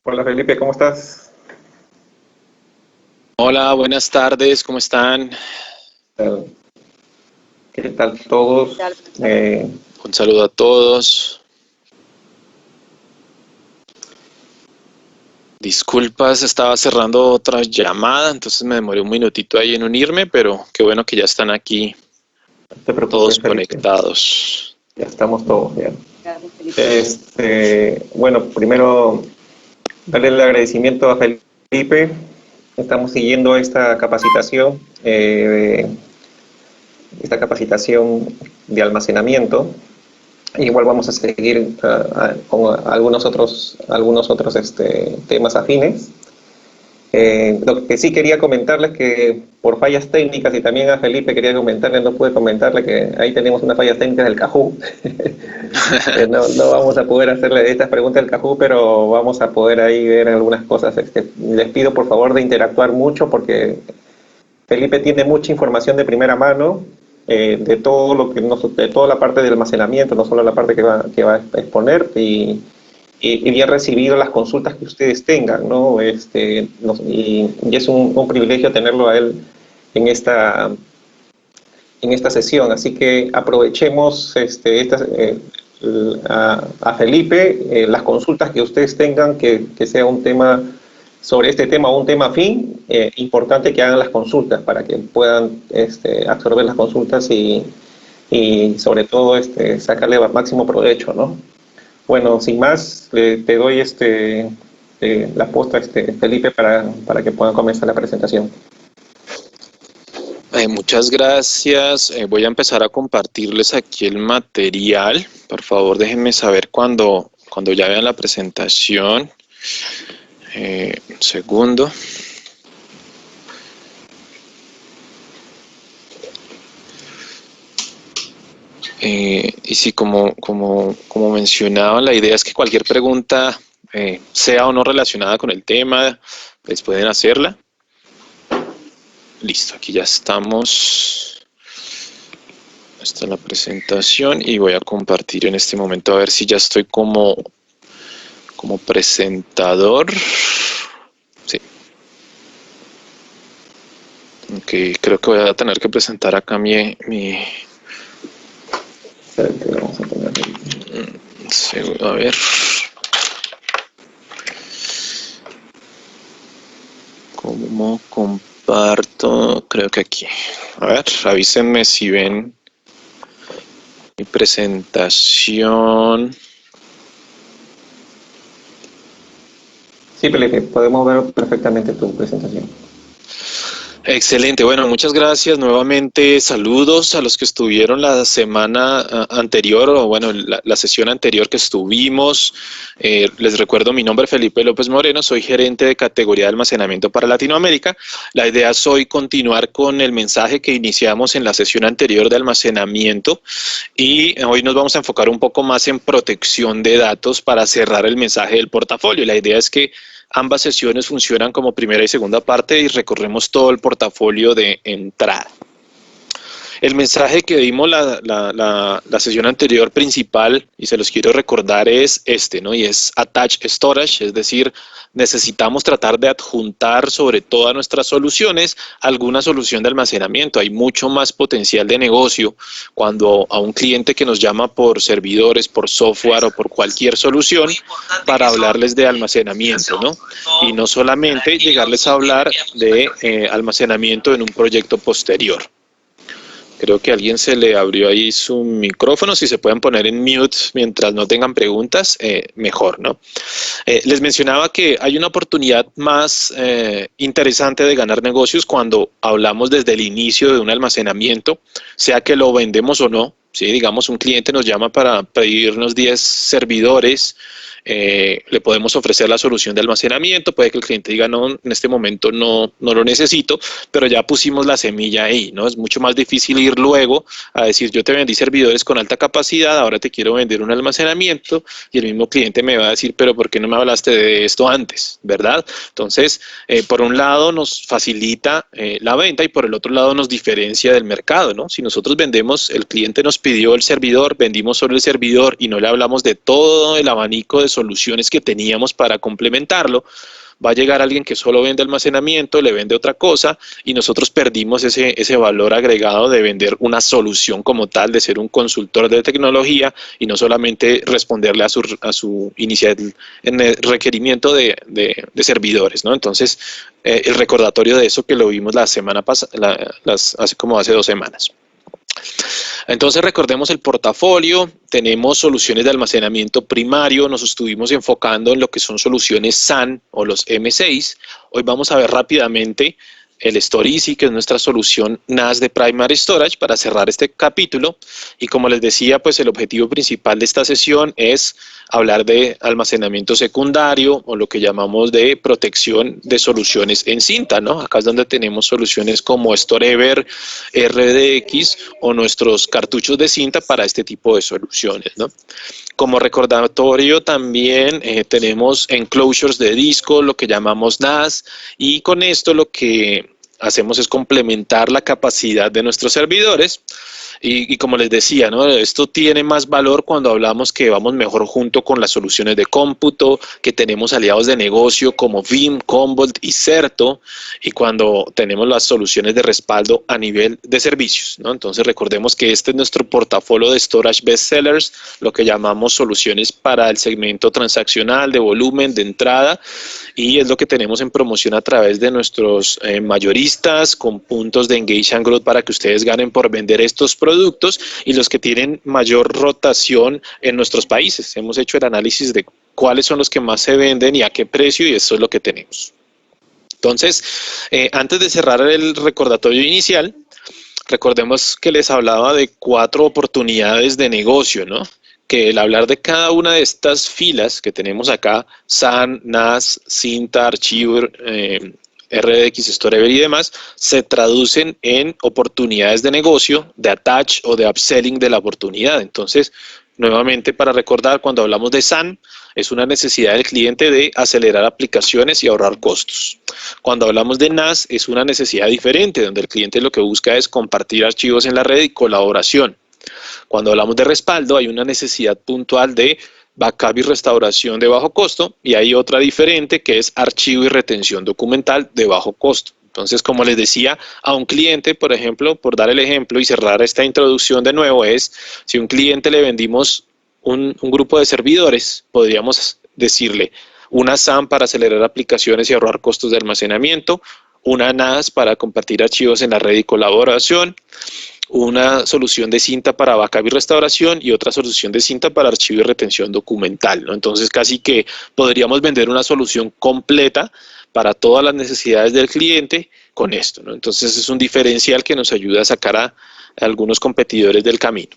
Hola Felipe, ¿cómo estás? Hola, buenas tardes, ¿cómo están? ¿Qué tal todos? Eh, Un saludo a todos. Disculpas, estaba cerrando otra llamada, entonces me demoré un minutito ahí en unirme, pero qué bueno que ya están aquí no te preocupes, todos Felipe, conectados. ya estamos todos bien. Bueno, primero darle el agradecimiento a Felipe. Estamos siguiendo esta capacitación de almacenamiento. Igual vamos a seguir con algunos otros temas afines. Lo que sí quería comentarles que por fallas técnicas, y también a Felipe quería comentarle, no pude comentarle que ahí tenemos unas fallas técnicas del Kahoot. No vamos a poder hacerle estas preguntas al Kahoot, pero vamos a poder ahí ver algunas cosas. Les pido por favor de interactuar mucho porque Felipe tiene mucha información de primera mano, de todo de toda la parte del almacenamiento, no solo la parte que va a exponer, y bien recibido las consultas que ustedes tengan, ¿no? Y es un privilegio tenerlo a él en en esta sesión, así que aprovechemos a Felipe, las consultas que ustedes tengan, que sea un tema sobre este tema o un tema afín, importante que hagan las consultas para que puedan absorber las consultas y sobre todo sacarle máximo provecho, ¿no? Bueno, sin más, te doy la posta Felipe para que puedan comenzar la presentación. Muchas gracias. Voy a empezar a compartirles aquí el material. Por favor, déjenme saber cuando ya vean la presentación. Un segundo. Y sí, como mencionaba, la idea es que cualquier pregunta, sea o no relacionada con el tema, pues pueden hacerla. Listo, aquí ya estamos. Esta es la presentación y voy a compartir en este momento a ver si ya estoy como presentador. Sí. Ok, creo que voy a tener que presentar acá Vamos a poner a ver. ¿Cómo comparto? Creo que aquí. A ver, avísenme si ven mi presentación. Sí, Felipe, podemos ver perfectamente tu presentación. Excelente, bueno, muchas gracias nuevamente, saludos a los que estuvieron la semana anterior o bueno, la sesión anterior que estuvimos. Les recuerdo, mi nombre es Felipe López Moreno, soy gerente de categoría de almacenamiento para Latinoamérica. La idea es hoy continuar con el mensaje que iniciamos en la sesión anterior de almacenamiento y hoy nos vamos a enfocar un poco más en protección de datos para cerrar el mensaje del portafolio. La idea es que ambas sesiones funcionan como primera y segunda parte y recorremos todo el portafolio de entrada. El mensaje que dimos la sesión anterior principal, y se los quiero recordar, es ¿no? Y es Attach Storage, es decir, necesitamos tratar de adjuntar sobre todas nuestras soluciones alguna solución de almacenamiento. Hay mucho más potencial de negocio cuando a un cliente que nos llama por servidores, por software o por cualquier solución para hablarles de almacenamiento, ¿no? Y no solamente llegarles a hablar de almacenamiento en un proyecto posterior. Creo que a alguien se le abrió ahí su micrófono. Si se pueden poner en mute mientras no tengan preguntas, mejor, ¿no? Les mencionaba que hay una oportunidad más interesante de ganar negocios cuando hablamos desde el inicio de un almacenamiento, sea que lo vendemos o no. ¿Sí? Digamos, un cliente nos llama para pedirnos 10 servidores, le podemos ofrecer la solución de almacenamiento, puede que el cliente diga no, en este momento no lo necesito, pero ya pusimos la semilla ahí, ¿no? Es mucho más difícil ir luego a decir yo te vendí servidores con alta capacidad, ahora te quiero vender un almacenamiento y el mismo cliente me va a decir pero ¿por qué no me hablaste de esto antes? ¿Verdad? Entonces, por un lado nos facilita la venta y por el otro lado nos diferencia del mercado, ¿no? Si nosotros vendemos, el cliente nos pidió el servidor, vendimos solo el servidor y no le hablamos de todo el abanico de soluciones que teníamos para complementarlo, va a llegar alguien que solo vende almacenamiento, le vende otra cosa y nosotros perdimos ese valor agregado de vender una solución como tal, de ser un consultor de tecnología y no solamente responderle a su inicial en el requerimiento de servidores, ¿no? Entonces, el recordatorio de eso que lo vimos la semana pasada, hace 2 semanas. Entonces recordemos el portafolio, tenemos soluciones de almacenamiento primario, nos estuvimos enfocando en lo que son soluciones SAN o los M6. Hoy vamos a ver rápidamente el StorEasy, que es nuestra solución NAS de Primary Storage, para cerrar este capítulo. Y como les decía, pues el objetivo principal de esta sesión es hablar de almacenamiento secundario o lo que llamamos de protección de soluciones en cinta, ¿no? Acá es donde tenemos soluciones como Storever, RDX o nuestros cartuchos de cinta para este tipo de soluciones, ¿no? Como recordatorio también tenemos enclosures de disco, lo que llamamos NAS, y con esto lo que hacemos es complementar la capacidad de nuestros servidores. Y como les decía, ¿no? Esto tiene más valor cuando hablamos que vamos mejor junto con las soluciones de cómputo, que tenemos aliados de negocio como Veeam, Commvault y Certo, y cuando tenemos las soluciones de respaldo a nivel de servicios, ¿no? Entonces recordemos que este es nuestro portafolio de storage bestsellers, lo que llamamos soluciones para el segmento transaccional, de volumen, de entrada, y es lo que tenemos en promoción a través de nuestros mayoristas con puntos de Engage and Growth para que ustedes ganen por vender estos productos y los que tienen mayor rotación en nuestros países. Hemos hecho el análisis de cuáles son los que más se venden y a qué precio, y eso es lo que tenemos. Entonces, antes de cerrar el recordatorio inicial, recordemos que les hablaba de 4 oportunidades de negocio, ¿no? Que el hablar de cada una de estas filas que tenemos acá, SAN, NAS, cinta, archivo, RDX, Storever y demás, se traducen en oportunidades de negocio, de attach o de upselling de la oportunidad. Entonces, nuevamente para recordar, cuando hablamos de SAN, es una necesidad del cliente de acelerar aplicaciones y ahorrar costos. Cuando hablamos de NAS, es una necesidad diferente, donde el cliente lo que busca es compartir archivos en la red y colaboración. Cuando hablamos de respaldo, hay una necesidad puntual de backup y restauración de bajo costo, y hay otra diferente que es archivo y retención documental de bajo costo. Entonces, como les decía, a un cliente, por ejemplo, por dar el ejemplo y cerrar esta introducción de nuevo, es si a un cliente le vendimos un grupo de servidores, podríamos decirle una SAN para acelerar aplicaciones y ahorrar costos de almacenamiento, una NAS para compartir archivos en la red y colaboración, una solución de cinta para backup y restauración y otra solución de cinta para archivo y retención documental, ¿no? Entonces casi que podríamos vender una solución completa para todas las necesidades del cliente con esto, ¿no? Entonces es un diferencial que nos ayuda a sacar a algunos competidores del camino.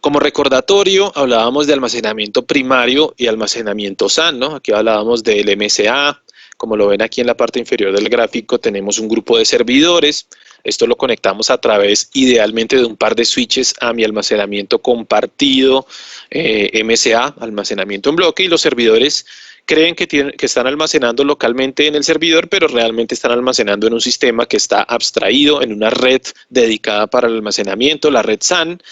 Como recordatorio, hablábamos de almacenamiento primario y almacenamiento SAN, ¿no? Aquí hablábamos del MSA. Como lo ven aquí en la parte inferior del gráfico, tenemos un grupo de servidores. Esto lo conectamos a través idealmente de un par de switches a mi almacenamiento compartido, MSA, almacenamiento en bloque, y los servidores creen que están almacenando localmente en el servidor, pero realmente están almacenando en un sistema que está abstraído en una red dedicada para el almacenamiento, la red SAN,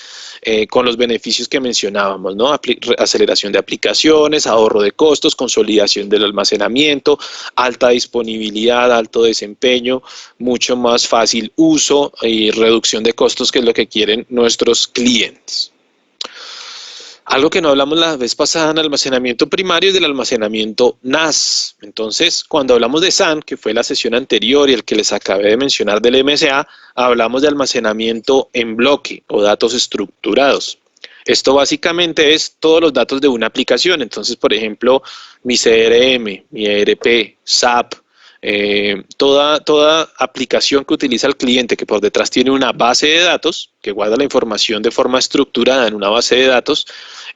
con los beneficios que mencionábamos, ¿no? Aceleración de aplicaciones, ahorro de costos, consolidación del almacenamiento, alta disponibilidad, alto desempeño, mucho más fácil uso y reducción de costos, que es lo que quieren nuestros clientes. Algo que no hablamos la vez pasada en almacenamiento primario es del almacenamiento NAS. Entonces, cuando hablamos de SAN, que fue la sesión anterior y el que les acabé de mencionar del MSA, hablamos de almacenamiento en bloque o datos estructurados. Esto básicamente es todos los datos de una aplicación. Entonces, por ejemplo, mi CRM, mi ERP, SAP, toda aplicación que utiliza el cliente, que por detrás tiene una base de datos, que guarda la información de forma estructurada en una base de datos,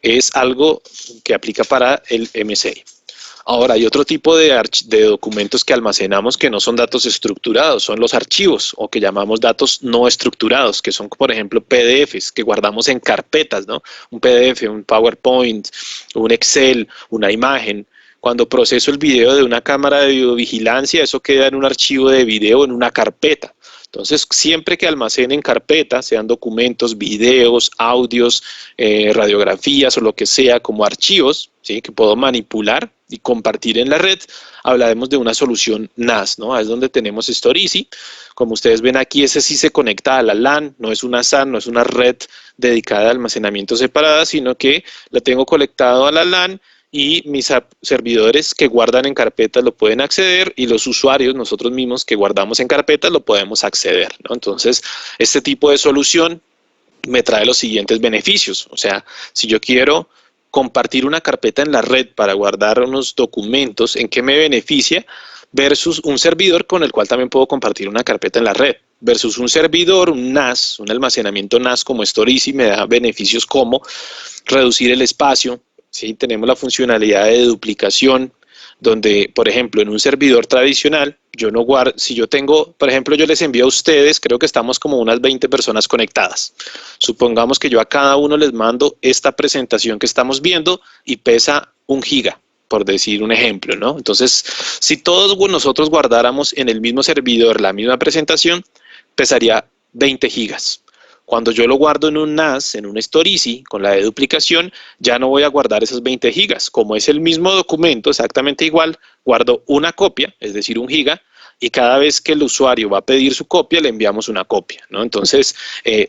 es algo que aplica para el MSA. Ahora, hay otro tipo de documentos que almacenamos que no son datos estructurados, son los archivos, o que llamamos datos no estructurados, que son, por ejemplo, PDFs que guardamos en carpetas, ¿no? Un PDF, un PowerPoint, un Excel, una imagen. Cuando proceso el video de una cámara de videovigilancia, eso queda en un archivo de video en una carpeta. Entonces, siempre que almacenen carpetas, sean documentos, videos, audios, radiografías o lo que sea, como archivos, ¿sí?, que puedo manipular y compartir en la red, hablaremos de una solución NAS, ¿no? Es donde tenemos Storizzy. Como ustedes ven aquí, ese sí se conecta a la LAN, no es una SAN, no es una red dedicada a almacenamiento separada, sino que la tengo conectado a la LAN y mis servidores que guardan en carpetas lo pueden acceder y los usuarios, nosotros mismos que guardamos en carpetas, lo podemos acceder, ¿no? Entonces, este tipo de solución me trae los siguientes beneficios. O sea, si yo quiero compartir una carpeta en la red para guardar unos documentos, ¿en qué me beneficia? Versus un servidor con el cual también puedo compartir una carpeta en la red. Versus un servidor, un NAS, un almacenamiento NAS como Storizzy, me da beneficios como reducir el espacio, ¿sí? Tenemos la funcionalidad de duplicación, donde, por ejemplo, en un servidor tradicional, yo no guardo, si yo tengo, por ejemplo, yo les envío a ustedes, creo que estamos como unas 20 personas conectadas. Supongamos que yo a cada uno les mando esta presentación que estamos viendo y pesa 1 giga, por decir un ejemplo, ¿no? Entonces, si todos nosotros guardáramos en el mismo servidor la misma presentación, pesaría 20 gigas. Cuando yo lo guardo en un NAS, en un Storizzy, con la deduplicación, ya no voy a guardar esas 20 gigas. Como es el mismo documento, exactamente igual, guardo una copia, es decir, 1 giga, y cada vez que el usuario va a pedir su copia, le enviamos una copia, ¿no? Entonces,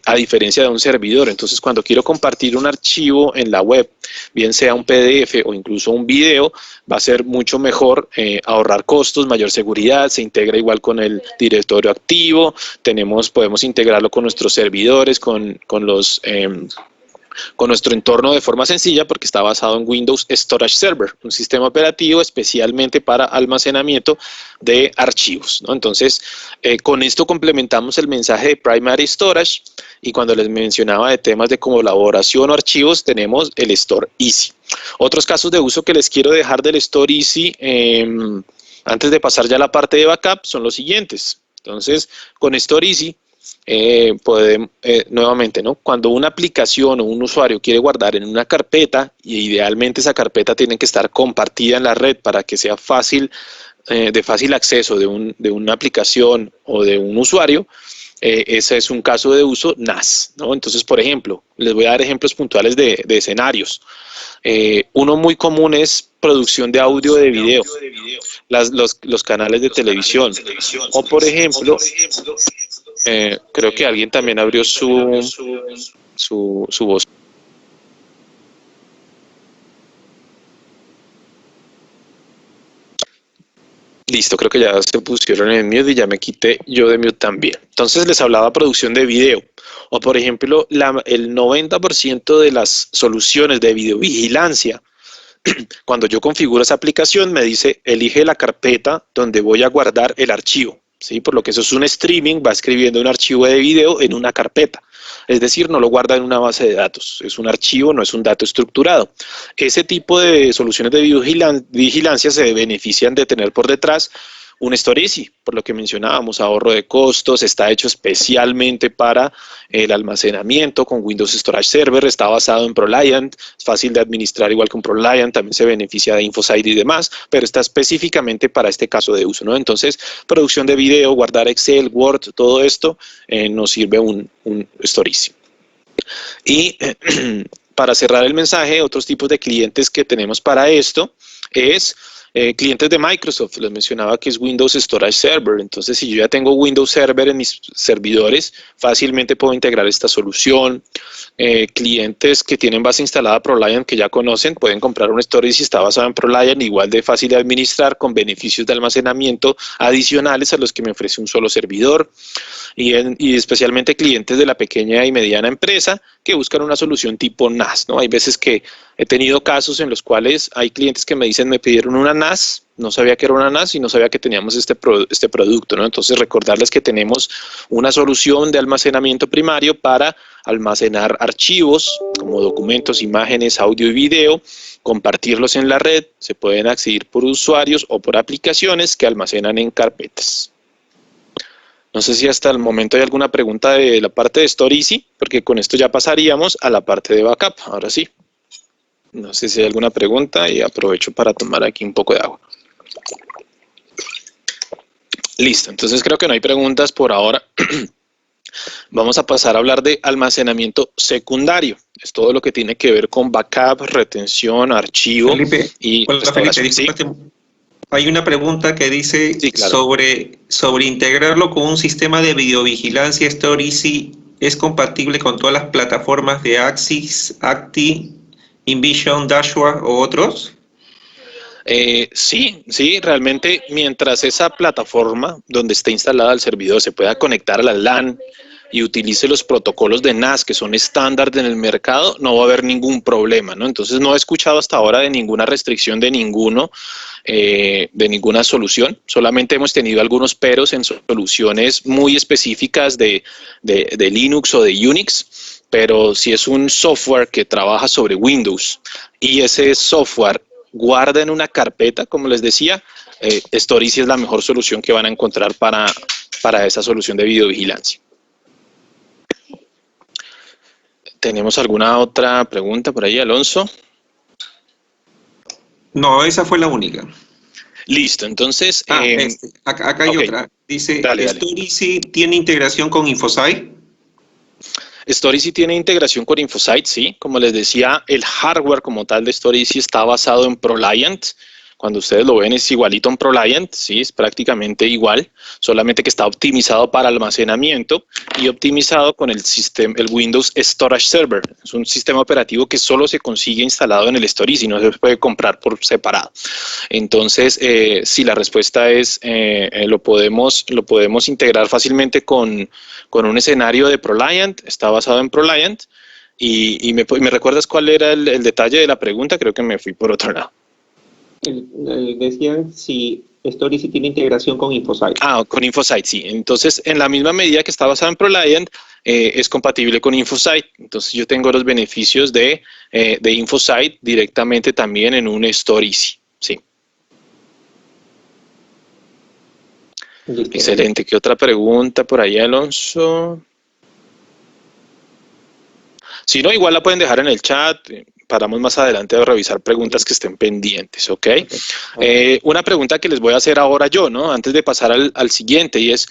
a diferencia de un servidor, entonces cuando quiero compartir un archivo en la web, bien sea un PDF o incluso un video, va a ser mucho mejor ahorrar costos, mayor seguridad, se integra igual con el directorio activo, podemos integrarlo con nuestros servidores, con nuestro entorno de forma sencilla porque está basado en Windows Storage Server, un sistema operativo especialmente para almacenamiento de archivos, ¿no? Entonces, con esto complementamos el mensaje de Primary Storage y cuando les mencionaba de temas de colaboración o archivos, tenemos el Storizzy. Otros casos de uso que les quiero dejar del Storizzy, antes de pasar ya a la parte de backup, son los siguientes. Entonces, con Storizzy, nuevamente, ¿no? Cuando una aplicación o un usuario quiere guardar en una carpeta, y idealmente esa carpeta tiene que estar compartida en la red para que sea fácil, de fácil acceso de una aplicación o de un usuario, ese es un caso de uso NAS, ¿no? Entonces, por ejemplo, les voy a dar ejemplos puntuales de escenarios. Uno muy común es producción de audio o de video, los canales de televisión, o por ejemplo, creo que alguien también abrió su voz. Listo, creo que ya se pusieron en mute y ya me quité yo de mute también. Entonces les hablaba producción de video. O por ejemplo, el 90% de las soluciones de videovigilancia, cuando yo configuro esa aplicación, me dice, elige la carpeta donde voy a guardar el archivo, ¿sí? Por lo que eso es un streaming, va escribiendo un archivo de video en una carpeta. Es decir, no lo guarda en una base de datos, es un archivo, no es un dato estructurado. Ese tipo de soluciones de vigilancia se benefician de tener por detrás un Storizzy, por lo que mencionábamos, ahorro de costos, está hecho especialmente para el almacenamiento con Windows Storage Server, está basado en ProLiant, es fácil de administrar igual con ProLiant, también se beneficia de InfoSight y demás, pero está específicamente para este caso de uso, ¿no? Entonces, producción de video, guardar Excel, Word, todo esto nos sirve un Storizzy. Y para cerrar el mensaje, otros tipos de clientes que tenemos para esto es clientes de Microsoft, les mencionaba que es Windows Storage Server. Entonces, si yo ya tengo Windows Server en mis servidores, fácilmente puedo integrar esta solución. Clientes que tienen base instalada ProLiant, que ya conocen, pueden comprar un storage si está basado en ProLiant, igual de fácil de administrar, con beneficios de almacenamiento adicionales a los que me ofrece un solo servidor. Y especialmente clientes de la pequeña y mediana empresa que buscan una solución tipo NAS, ¿no? Hay veces que he tenido casos en los cuales hay clientes que me dicen, me pidieron una NAS, no sabía que era una NAS y no sabía que teníamos este producto, ¿no? Entonces, recordarles que tenemos una solución de almacenamiento primario para almacenar archivos como documentos, imágenes, audio y video, compartirlos en la red, se pueden acceder por usuarios o por aplicaciones que almacenan en carpetas. No sé si hasta el momento hay alguna pregunta de la parte de Storizzy, porque con esto ya pasaríamos a la parte de backup. Ahora sí. No sé si hay alguna pregunta y aprovecho para tomar aquí un poco de agua. Listo, entonces creo que no hay preguntas por ahora. Vamos a pasar a hablar de almacenamiento secundario. Es todo lo que tiene que ver con backup, retención, archivo Felipe, y hola Felipe, restauración. ¿Sí? disculpa, hay una pregunta que dice Sí, claro. sobre integrarlo con un sistema de videovigilancia StoreEasy. ¿Es compatible con todas las plataformas de Axis, Acti, InVision, Dashboard o otros? Sí, realmente mientras esa plataforma donde esté instalada el servidor se pueda conectar a la LAN y utilice los protocolos de NAS que son estándar en el mercado, no va a haber ningún problema, ¿no? Entonces no he escuchado hasta ahora de ninguna restricción de de ninguna solución. Solamente hemos tenido algunos peros en soluciones muy específicas de Linux o de Unix, pero si es un software que trabaja sobre Windows y ese software guarda en una carpeta, como les decía, StoreEasy es la mejor solución que van a encontrar para esa solución de videovigilancia. ¿Tenemos alguna otra pregunta por ahí, Alonso? No, esa fue la única. Listo, entonces... Acá hay ok, otra. Dice, dale. ¿StoreEasy tiene integración con InfoSight? StoreEasy tiene integración con InfoSight, sí. Como les decía, el hardware como tal de StoreEasy está basado en ProLiant. Cuando ustedes lo ven es igualito a un ProLiant, sí, es prácticamente igual, solamente que está optimizado para almacenamiento y optimizado con el Windows Storage Server. Es un sistema operativo que solo se consigue instalado en el StoreEasy, no se puede comprar por separado. Entonces, sí, la respuesta es, lo podemos integrar fácilmente con un escenario de ProLiant, está basado en ProLiant. ¿Me recuerdas cuál era el detalle de la pregunta? Creo que me fui por otro lado. Decían si StoreEasy tiene integración con InfoSight. Con InfoSight, sí. Entonces, en la misma medida que está basado en ProLiant, es compatible con InfoSight. Entonces, yo tengo los beneficios de InfoSight directamente también en un StoreEasy. Sí. Listo. Excelente. ¿Qué otra pregunta por ahí, Alonso? Si no, igual la pueden dejar en el chat. Paramos más adelante a revisar preguntas que estén pendientes, ¿ok? Una pregunta que les voy a hacer ahora yo, ¿no? Antes de pasar al siguiente, y es,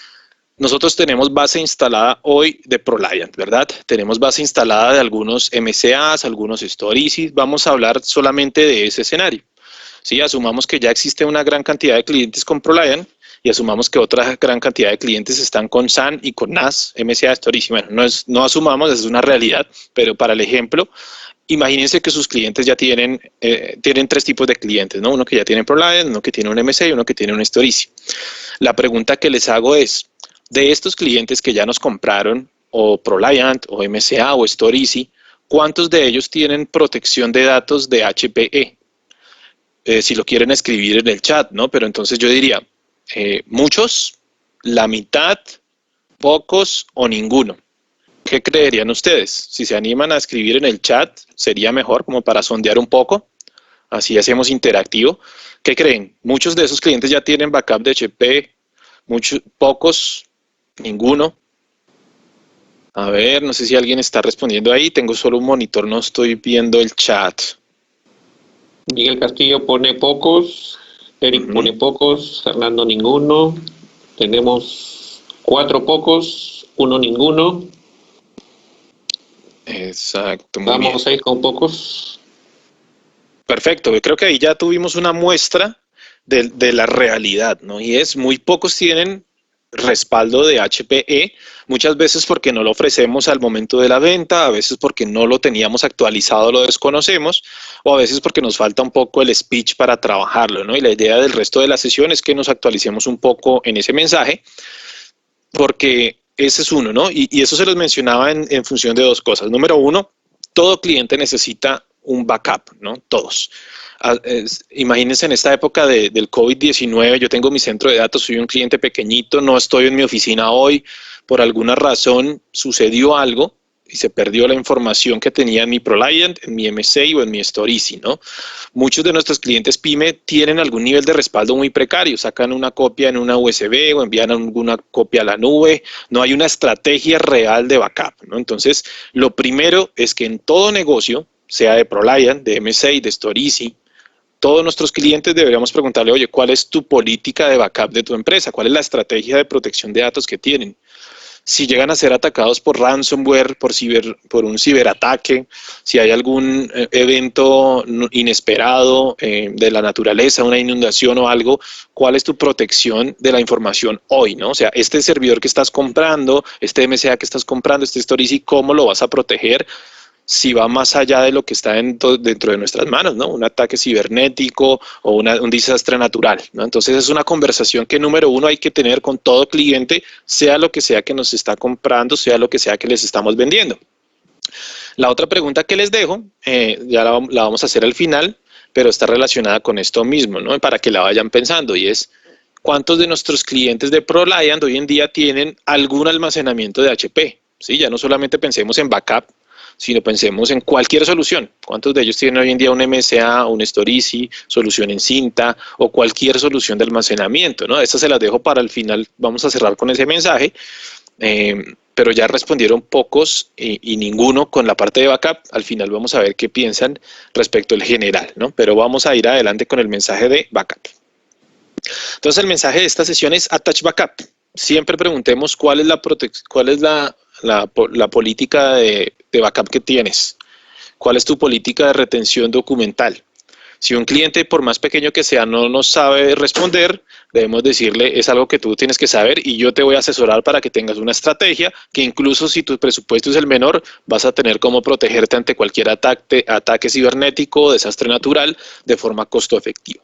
nosotros tenemos base instalada hoy de ProLiant, ¿verdad? Tenemos base instalada de algunos MCAs, algunos StoreEasy. Vamos a hablar solamente de ese escenario. ¿Sí? Asumamos que ya existe una gran cantidad de clientes con ProLiant y asumamos que otra gran cantidad de clientes están con SAN y con NAS, MCA, StoreEasy. Bueno, no asumamos, es una realidad, pero para el ejemplo, imagínense que sus clientes ya tienen tres tipos de clientes, ¿no? Uno que ya tiene ProLiant, uno que tiene un MCA y uno que tiene un StoreEasy. La pregunta que les hago es, de estos clientes que ya nos compraron, o ProLiant, o MCA, o StoreEasy, ¿cuántos de ellos tienen protección de datos de HPE? Si lo quieren escribir en el chat, ¿no? Pero entonces yo diría, muchos, la mitad, pocos o ninguno. ¿Qué creerían ustedes? Si se animan a escribir en el chat, sería mejor como para sondear un poco. Así hacemos interactivo. ¿Qué creen? Muchos de esos clientes ya tienen backup de HP, pocos, ninguno. A ver, no sé si alguien está respondiendo ahí. Tengo solo un monitor, no estoy viendo el chat. Miguel Castillo pone pocos, Eric pone pocos, Fernando ninguno. Tenemos 4 pocos, 1 ninguno. Exacto, muy Vamos bien. A ir con pocos. Perfecto, yo creo que ahí ya tuvimos una muestra de la realidad, ¿no? Y es, muy pocos tienen respaldo de HPE, muchas veces porque no lo ofrecemos al momento de la venta, a veces porque no lo teníamos actualizado, lo desconocemos, o a veces porque nos falta un poco el speech para trabajarlo, ¿no? Y la idea del resto de la sesión es que nos actualicemos un poco en ese mensaje, porque ese es uno, ¿no? Y eso se los mencionaba en función de dos cosas. Número uno, todo cliente necesita un backup, ¿no? Todos. Imagínense en esta época del COVID-19, yo tengo mi centro de datos, soy un cliente pequeñito, no estoy en mi oficina hoy, por alguna razón sucedió algo y se perdió la información que tenía en mi ProLiant, en mi MCA o en mi StoreEasy, ¿no? Muchos de nuestros clientes PYME tienen algún nivel de respaldo muy precario, sacan una copia en una USB o envían alguna copia a la nube, no hay una estrategia real de backup, ¿no? Entonces, lo primero es que en todo negocio, sea de ProLiant, de MCA, de StoreEasy, todos nuestros clientes deberíamos preguntarle, oye, ¿cuál es tu política de backup de tu empresa? ¿Cuál es la estrategia de protección de datos que tienen? Si llegan a ser atacados por ransomware, por un ciberataque, si hay algún evento inesperado de la naturaleza, una inundación o algo, ¿cuál es tu protección de la información hoy, ¿no? O sea, este servidor que estás comprando, este MCA que estás comprando, este Storage, ¿cómo lo vas a proteger? Si va más allá de lo que está dentro de nuestras manos, ¿no? Un ataque cibernético o un desastre natural, ¿no? Entonces es una conversación que número uno hay que tener con todo cliente, sea lo que sea que nos está comprando, sea lo que sea que les estamos vendiendo. La otra pregunta que les dejo, ya la vamos a hacer al final, pero está relacionada con esto mismo, ¿no? Para que la vayan pensando, y es, ¿cuántos de nuestros clientes de ProLiant hoy en día tienen algún almacenamiento de HP? ¿Sí? Ya no solamente pensemos en backup, sino pensemos en cualquier solución. ¿Cuántos de ellos tienen hoy en día un MSA, un Storage, solución en cinta o cualquier solución de almacenamiento, ¿no? Estas se las dejo para el final, vamos a cerrar con ese mensaje, pero ya respondieron pocos y ninguno con la parte de backup. Al final vamos a ver qué piensan respecto al general, ¿no? Pero vamos a ir adelante con el mensaje de backup. Entonces el mensaje de esta sesión es Attach Backup. Siempre preguntemos cuál es la política de backup que tienes. ¿Cuál es tu política de retención documental? Si un cliente, por más pequeño que sea, no nos sabe responder, debemos decirle, es algo que tú tienes que saber y yo te voy a asesorar para que tengas una estrategia que incluso si tu presupuesto es el menor, vas a tener cómo protegerte ante cualquier ataque cibernético o desastre natural de forma costo efectiva.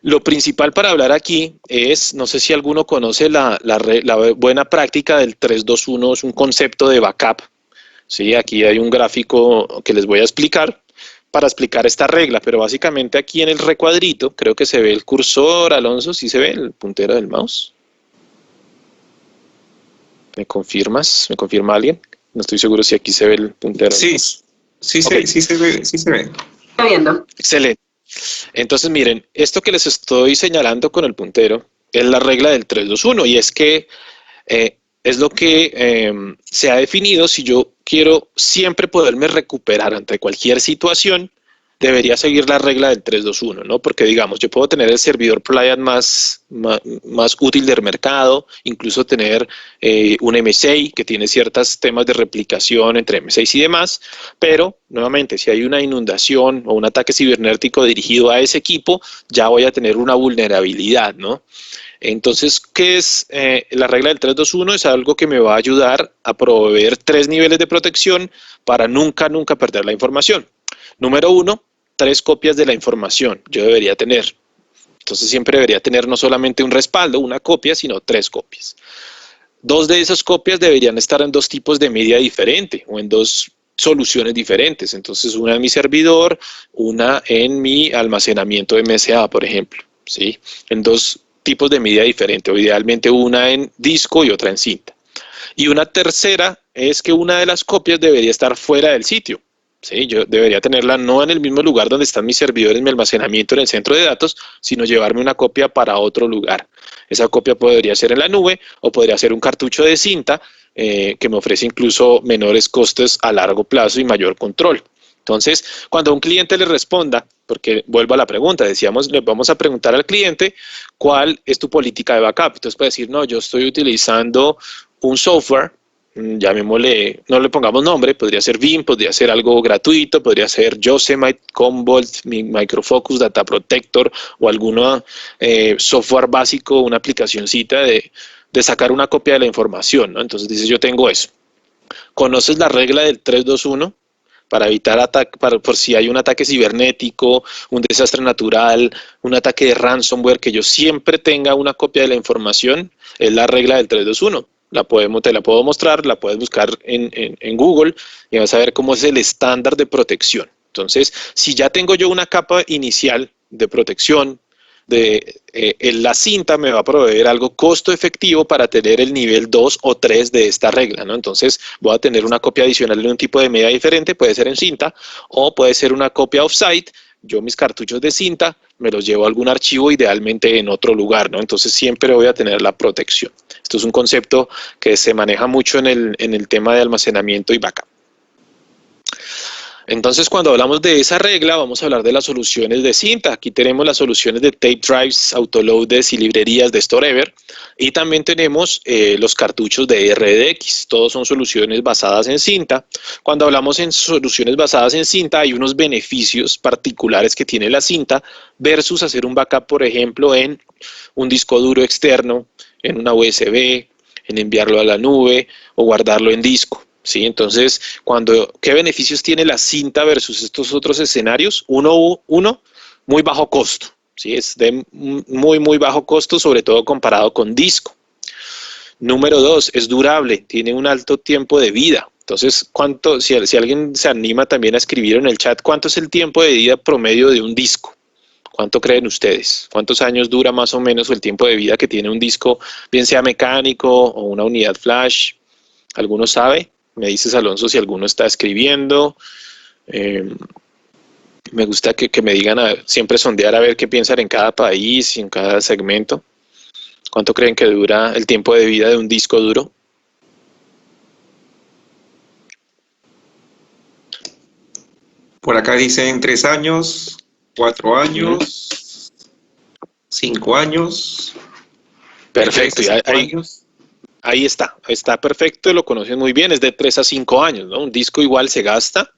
Lo principal para hablar aquí es, no sé si alguno conoce la buena práctica del 3-2-1, es un concepto de backup. ¿Sí? Aquí hay un gráfico que les voy a explicar para explicar esta regla, pero básicamente aquí en el recuadrito, creo que se ve el cursor, Alonso, ¿sí se ve el puntero del mouse? ¿Me confirmas? ¿Me confirma alguien? No estoy seguro si aquí se ve el puntero. Sí, sí, okay. Sí se ve. Está viendo. Excelente. Entonces, miren, esto que les estoy señalando con el puntero es la regla del 3-2-1 y es que es lo que se ha definido. Si yo quiero siempre poderme recuperar ante cualquier situación, debería seguir la regla del 3-2-1, ¿no? Porque, digamos, yo puedo tener el servidor ProLiant más útil del mercado, incluso tener un M6 que tiene ciertos temas de replicación entre M6 y demás, pero, nuevamente, si hay una inundación o un ataque cibernético dirigido a ese equipo, ya voy a tener una vulnerabilidad, ¿no? Entonces, ¿qué es la regla del 3-2-1? Es algo que me va a ayudar a proveer 3 niveles de protección para nunca perder la información. Número 1, 3 copias de la información yo debería tener. Entonces siempre debería tener no solamente un respaldo, una copia, sino 3 copias. 2 de esas copias deberían estar en 2 tipos de media diferente o en 2 soluciones diferentes. Entonces una en mi servidor, una en mi almacenamiento MSA, por ejemplo, ¿sí? En 2 tipos de media diferente, o idealmente una en disco y otra en cinta. Y una tercera es que una de las copias debería estar fuera del sitio. Sí, yo debería tenerla no en el mismo lugar donde están mis servidores, mi almacenamiento en el centro de datos, sino llevarme una copia para otro lugar. Esa copia podría ser en la nube o podría ser un cartucho de cinta que me ofrece incluso menores costes a largo plazo y mayor control. Entonces, cuando un cliente le responda, porque vuelvo a la pregunta, decíamos, le vamos a preguntar al cliente cuál es tu política de backup. Entonces puede decir, no, yo estoy utilizando un software, llamémosle, no le pongamos nombre, podría ser Veeam, podría ser algo gratuito, podría ser Yosemite, Commvault, Micro Focus, Data Protector o alguna software básico, una aplicacioncita de sacar una copia de la información, ¿no? Entonces dices, yo tengo eso. ¿Conoces la regla del 3-2-1? Para evitar ataque, por si hay un ataque cibernético, un desastre natural, un ataque de ransomware, que yo siempre tenga una copia de la información, es la regla del 3-2-1. Te la puedo mostrar, la puedes buscar en Google y vas a ver cómo es el estándar de protección. Entonces, si ya tengo yo una capa inicial de protección, la cinta me va a proveer algo costo efectivo para tener el nivel 2 o 3 de esta regla, ¿no? Entonces voy a tener una copia adicional de un tipo de media diferente, puede ser en cinta o puede ser una copia offsite. Yo mis cartuchos de cinta me los llevo a algún archivo, idealmente en otro lugar, ¿no? Entonces siempre voy a tener la protección. Esto es un concepto que se maneja mucho en el tema de almacenamiento y backup. Entonces, cuando hablamos de esa regla, vamos a hablar de las soluciones de cinta. Aquí tenemos las soluciones de tape drives, autoloaders y librerías de Storever. Y también tenemos los cartuchos de RDX. Todos son soluciones basadas en cinta. Cuando hablamos en soluciones basadas en cinta, hay unos beneficios particulares que tiene la cinta versus hacer un backup, por ejemplo, en un disco duro externo, en una USB, en enviarlo a la nube o guardarlo en disco. ¿Sí? Entonces, ¿qué beneficios tiene la cinta versus estos otros escenarios? Uno, muy bajo costo, ¿sí? Es de muy bajo costo, sobre todo comparado con disco. Número 2, es durable, tiene un alto tiempo de vida. Entonces, si alguien se anima también a escribir en el chat, ¿cuánto es el tiempo de vida promedio de un disco? ¿Cuánto creen ustedes? ¿Cuántos años dura más o menos el tiempo de vida que tiene un disco, bien sea mecánico o una unidad flash? ¿Alguno sabe? Me dices, Alonso, si alguno está escribiendo. Me gusta que me digan, siempre sondear a ver qué piensan en cada país y en cada segmento. ¿Cuánto creen que dura el tiempo de vida de un disco duro? Por acá dicen 3 años, 4 años, 5 años. Perfecto, ahí está perfecto, lo conocen muy bien, es de 3 a 5 años, ¿no? Un disco igual se gasta,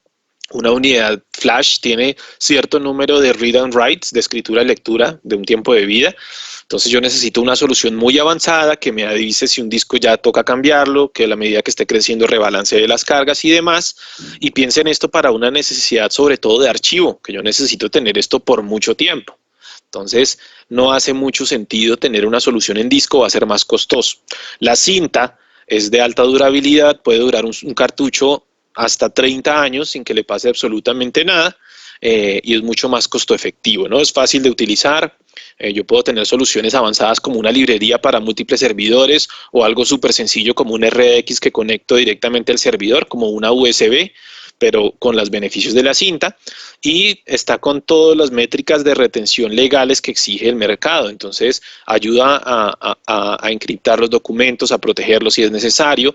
una unidad flash tiene cierto número de read and writes, de escritura y lectura, de un tiempo de vida. Entonces yo necesito una solución muy avanzada que me avise si un disco ya toca cambiarlo, que a la medida que esté creciendo rebalancee las cargas y demás, y piense en esto para una necesidad sobre todo de archivo, que yo necesito tener esto por mucho tiempo. Entonces, no hace mucho sentido tener una solución en disco, va a ser más costoso. La cinta es de alta durabilidad, puede durar un cartucho hasta 30 años sin que le pase absolutamente nada, y es mucho más costo efectivo, ¿no? Es fácil de utilizar. Yo puedo tener soluciones avanzadas como una librería para múltiples servidores o algo súper sencillo como un RDX que conecto directamente al servidor, como una USB, pero con los beneficios de la cinta, y está con todas las métricas de retención legales que exige el mercado. Entonces ayuda a encriptar los documentos, a protegerlos si es necesario,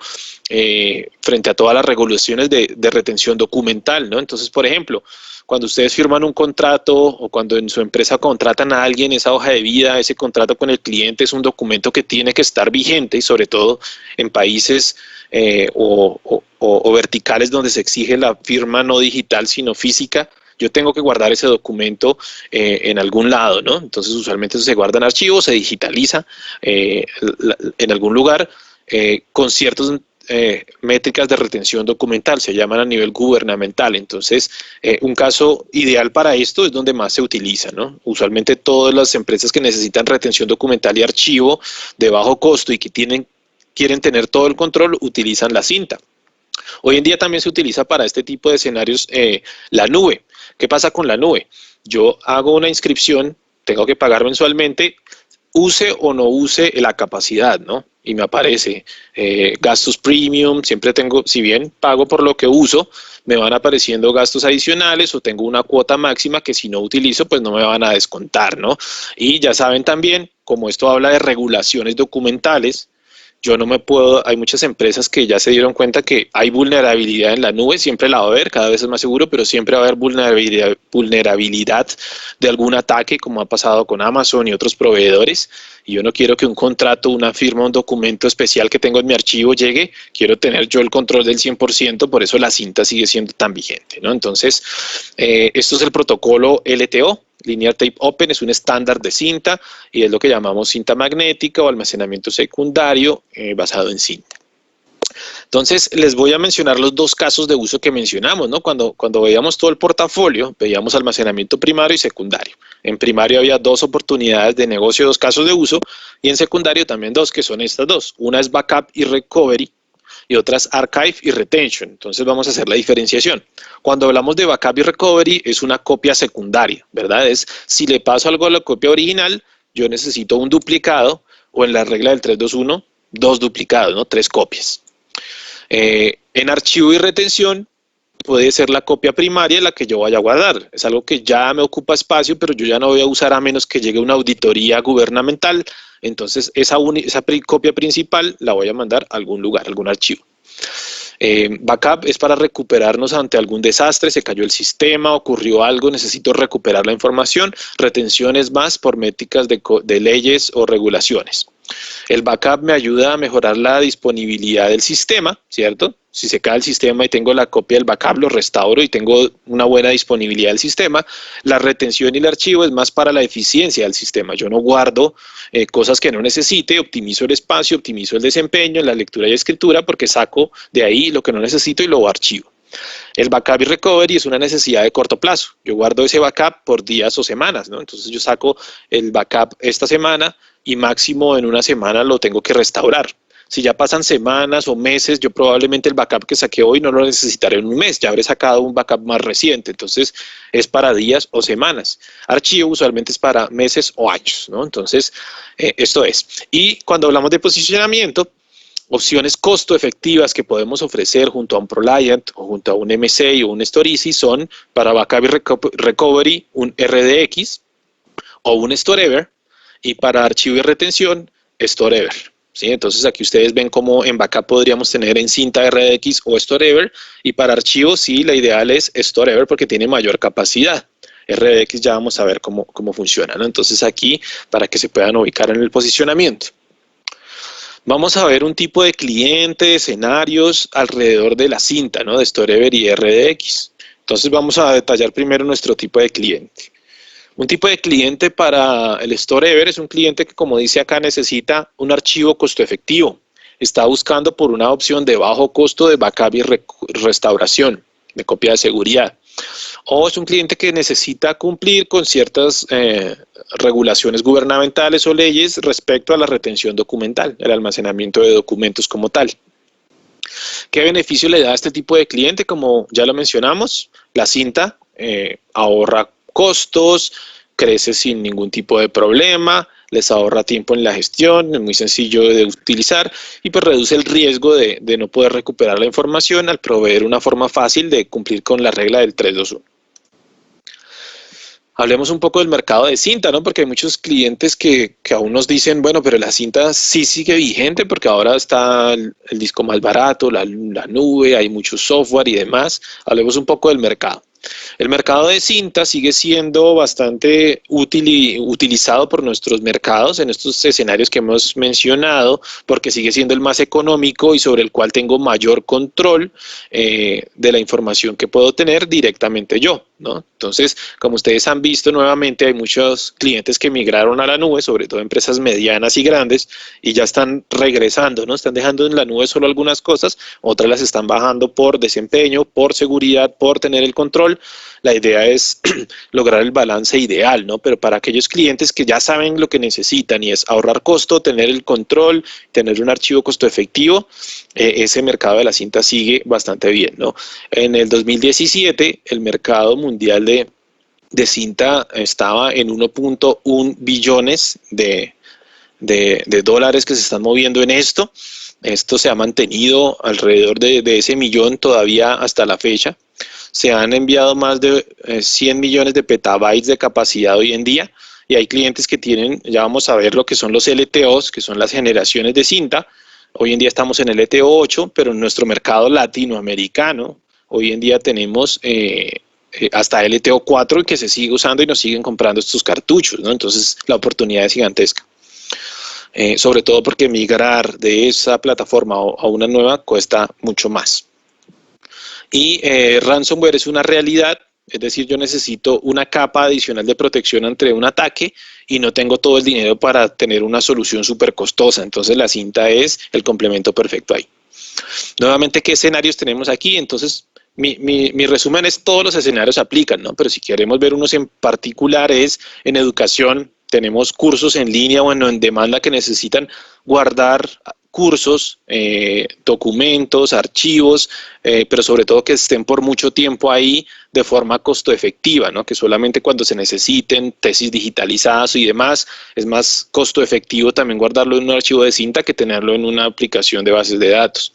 frente a todas las regulaciones de retención documental, ¿no? Entonces, por ejemplo, cuando ustedes firman un contrato o cuando en su empresa contratan a alguien, esa hoja de vida, ese contrato con el cliente es un documento que tiene que estar vigente, y sobre todo en países o verticales donde se exige la firma no digital sino física. Yo tengo que guardar ese documento en algún lado, ¿no? Entonces usualmente eso se guarda en archivos, se digitaliza en algún lugar con ciertas métricas de retención documental, se llaman a nivel gubernamental. Entonces, un caso ideal para esto es donde más se utiliza, ¿no? Usualmente todas las empresas que necesitan retención documental y archivo de bajo costo y que quieren tener todo el control, utilizan la cinta. Hoy en día también se utiliza para este tipo de escenarios la nube. ¿Qué pasa con la nube? Yo hago una inscripción, tengo que pagar mensualmente, use o no use la capacidad, ¿no? Y me aparece gastos premium, siempre tengo, si bien pago por lo que uso, me van apareciendo gastos adicionales o tengo una cuota máxima que si no utilizo, pues no me van a descontar, ¿no? Y ya saben también, como esto habla de regulaciones documentales, yo no me puedo, hay muchas empresas que ya se dieron cuenta que hay vulnerabilidad en la nube, siempre la va a haber, cada vez es más seguro, pero siempre va a haber vulnerabilidad de algún ataque, como ha pasado con Amazon y otros proveedores, y yo no quiero que un contrato, una firma, un documento especial que tengo en mi archivo llegue, quiero tener yo el control del 100%, por eso la cinta sigue siendo tan vigente, ¿no? Entonces, esto es el protocolo LTO, Linear Tape Open, es un estándar de cinta y es lo que llamamos cinta magnética o almacenamiento secundario basado en cinta. Entonces, les voy a mencionar los dos casos de uso que mencionamos, ¿no? Cuando veíamos todo el portafolio, veíamos almacenamiento primario y secundario. En primario había dos oportunidades de negocio, dos casos de uso, y en secundario también dos, que son estas dos. Una es backup y recovery, y otras archive y retention. Entonces vamos a hacer la diferenciación. Cuando hablamos de backup y recovery es una copia secundaria, ¿verdad? Es si le paso algo a la copia original, yo necesito un duplicado, o en la regla del 3-2-1, dos duplicados, ¿no? 3 copias. En archivo y retención puede ser la copia primaria la que yo vaya a guardar. Es algo que ya me ocupa espacio, pero yo ya no voy a usar a menos que llegue una auditoría gubernamental. Entonces esa copia principal la voy a mandar a algún lugar, a algún archivo. Backup es para recuperarnos ante algún desastre, se cayó el sistema, ocurrió algo, necesito recuperar la información. Retención es más por métricas de leyes o regulaciones. El backup me ayuda a mejorar la disponibilidad del sistema, ¿cierto? Si se cae el sistema y tengo la copia del backup, lo restauro y tengo una buena disponibilidad del sistema. La retención y el archivo es más para la eficiencia del sistema. Yo no guardo cosas que no necesite, optimizo el espacio, optimizo el desempeño, la lectura y escritura, porque saco de ahí lo que no necesito y lo archivo. El backup y recovery es una necesidad de corto plazo. Yo guardo ese backup por días o semanas, ¿no? Entonces yo saco el backup esta semana y máximo en una semana lo tengo que restaurar. Si ya pasan semanas o meses, yo probablemente el backup que saqué hoy no lo necesitaré en un mes, ya habré sacado un backup más reciente, entonces es para días o semanas. Archivo usualmente es para meses o años, ¿no? Entonces, esto es. Y cuando hablamos de posicionamiento, opciones costo efectivas que podemos ofrecer junto a un ProLiant o junto a un MCI o un Storeasy son para backup y recovery un RDX o un StoreEver, y para archivo y retención StoreEver. ¿Sí? Entonces aquí ustedes ven cómo en backup podríamos tener en cinta RDX o StoreEver, y para archivo sí, la ideal es StoreEver porque tiene mayor capacidad. RDX ya vamos a ver cómo funciona, ¿no? Entonces aquí, para que se puedan ubicar en el posicionamiento. Vamos a ver un tipo de cliente, de escenarios alrededor de la cinta, ¿no? De StoreEver y RDX. Entonces vamos a detallar primero nuestro tipo de cliente. Un tipo de cliente para el StoreEver es un cliente que, como dice acá, necesita un archivo costo efectivo. Está buscando por una opción de bajo costo de backup y restauración, de copia de seguridad. O es un cliente que necesita cumplir con ciertas regulaciones gubernamentales o leyes respecto a la retención documental, el almacenamiento de documentos como tal. ¿Qué beneficio le da a este tipo de cliente? Como ya lo mencionamos, la cinta ahorra costos, crece sin ningún tipo de problema, les ahorra tiempo en la gestión, es muy sencillo de utilizar y pues reduce el riesgo de no poder recuperar la información al proveer una forma fácil de cumplir con la regla del 3-2-1. Hablemos un poco del mercado de cinta, ¿no? Porque hay muchos clientes que aún nos dicen, bueno, pero la cinta sí sigue vigente porque ahora está el disco más barato, la nube, hay mucho software y demás. Hablemos un poco del mercado. El mercado de cinta sigue siendo bastante útil y utilizado por nuestros mercados en estos escenarios que hemos mencionado, porque sigue siendo el más económico y sobre el cual tengo mayor control de la información que puedo tener directamente yo, ¿no? Entonces, como ustedes han visto nuevamente, hay muchos clientes que migraron a la nube, sobre todo empresas medianas y grandes, y ya están regresando, ¿no? Están dejando en la nube solo algunas cosas, otras las están bajando por desempeño, por seguridad, por tener el control. La idea es lograr el balance ideal, ¿no? Pero para aquellos clientes que ya saben lo que necesitan y es ahorrar costo, tener el control, tener un archivo costo efectivo, ese mercado de la cinta sigue bastante bien, ¿no? En el 2017 el mercado mundial de cinta estaba en 1.1 billones de dólares que se están moviendo en esto. Esto se ha mantenido alrededor de ese millón todavía hasta la fecha. Se han enviado más de 100 millones de petabytes de capacidad hoy en día, y hay clientes que tienen, ya vamos a ver lo que son los LTOs, que son las generaciones de cinta. Hoy en día estamos en el LTO 8, pero en nuestro mercado latinoamericano, hoy en día tenemos hasta LTO 4 que se sigue usando y nos siguen comprando estos cartuchos, ¿no? Entonces la oportunidad es gigantesca. Sobre todo porque migrar de esa plataforma a una nueva cuesta mucho más. Y ransomware es una realidad, es decir, yo necesito una capa adicional de protección ante un ataque y no tengo todo el dinero para tener una solución súper costosa. Entonces la cinta es el complemento perfecto ahí. Nuevamente, ¿qué escenarios tenemos aquí? Entonces, mi resumen es todos los escenarios aplican, ¿no? Pero si queremos ver unos en particular es en educación. Tenemos cursos en línea o en demanda que necesitan guardar cursos, documentos, archivos, pero sobre todo que estén por mucho tiempo ahí de forma costo efectiva, ¿no? Que solamente cuando se necesiten, tesis digitalizadas y demás, es más costo efectivo también guardarlo en un archivo de cinta que tenerlo en una aplicación de bases de datos.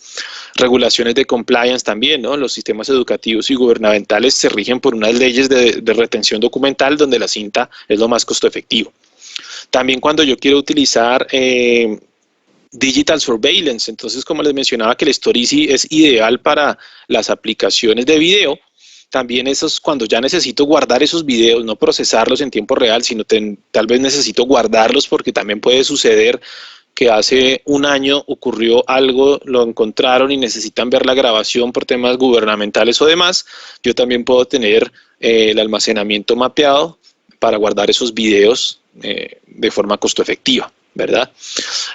Regulaciones de compliance también, ¿no? Los sistemas educativos y gubernamentales se rigen por unas leyes de retención documental donde la cinta es lo más costo efectivo. También cuando yo quiero utilizar Digital Surveillance. Entonces, como les mencionaba que el Story es ideal para las aplicaciones de video, también esos, cuando ya necesito guardar esos videos, no procesarlos en tiempo real, sino tal vez necesito guardarlos porque también puede suceder que hace un año ocurrió algo, lo encontraron y necesitan ver la grabación por temas gubernamentales o demás. Yo también puedo tener el almacenamiento mapeado para guardar esos videos de forma costo efectiva, ¿verdad?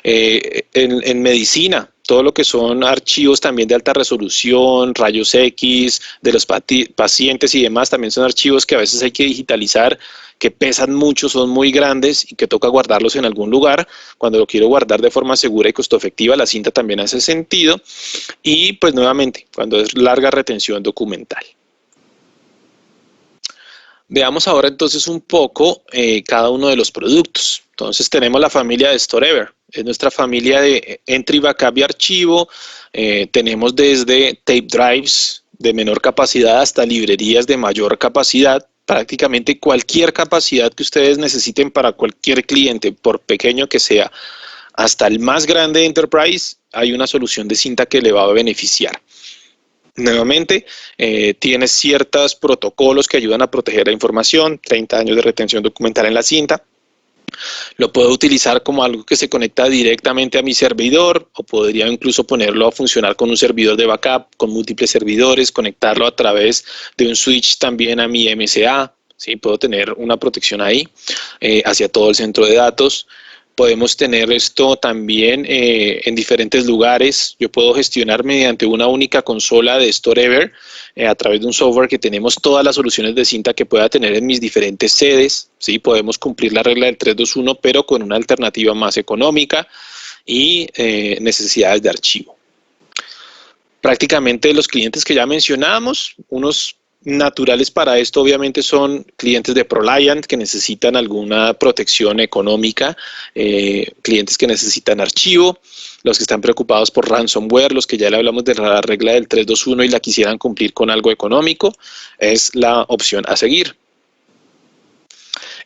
En medicina, todo lo que son archivos también de alta resolución, rayos X, de los pacientes y demás, también son archivos que a veces hay que digitalizar, que pesan mucho, son muy grandes y que toca guardarlos en algún lugar. Cuando lo quiero guardar de forma segura y costo efectiva, la cinta también hace sentido. Y pues nuevamente, cuando es larga retención documental. Veamos ahora entonces un poco cada uno de los productos. Entonces tenemos la familia de Storever, es nuestra familia de entry, backup y archivo. Tenemos desde tape drives de menor capacidad hasta librerías de mayor capacidad. Prácticamente cualquier capacidad que ustedes necesiten para cualquier cliente, por pequeño que sea, hasta el más grande Enterprise, hay una solución de cinta que le va a beneficiar. Nuevamente, tiene ciertos protocolos que ayudan a proteger la información, 30 años de retención documental en la cinta. Lo puedo utilizar como algo que se conecta directamente a mi servidor, o podría incluso ponerlo a funcionar con un servidor de backup, con múltiples servidores, conectarlo a través de un switch también a mi MSA, ¿sí? Puedo tener una protección ahí hacia todo el centro de datos. Podemos tener esto también en diferentes lugares. Yo puedo gestionar mediante una única consola de Storever a través de un software que tenemos todas las soluciones de cinta que pueda tener en mis diferentes sedes. ¿Sí? Podemos cumplir la regla del 321, pero con una alternativa más económica y necesidades de archivo. Prácticamente los clientes que ya mencionamos, unos naturales para esto obviamente son clientes de ProLiant que necesitan alguna protección económica, clientes que necesitan archivo, los que están preocupados por ransomware, los que ya le hablamos de la regla del 321 y la quisieran cumplir con algo económico, es la opción a seguir.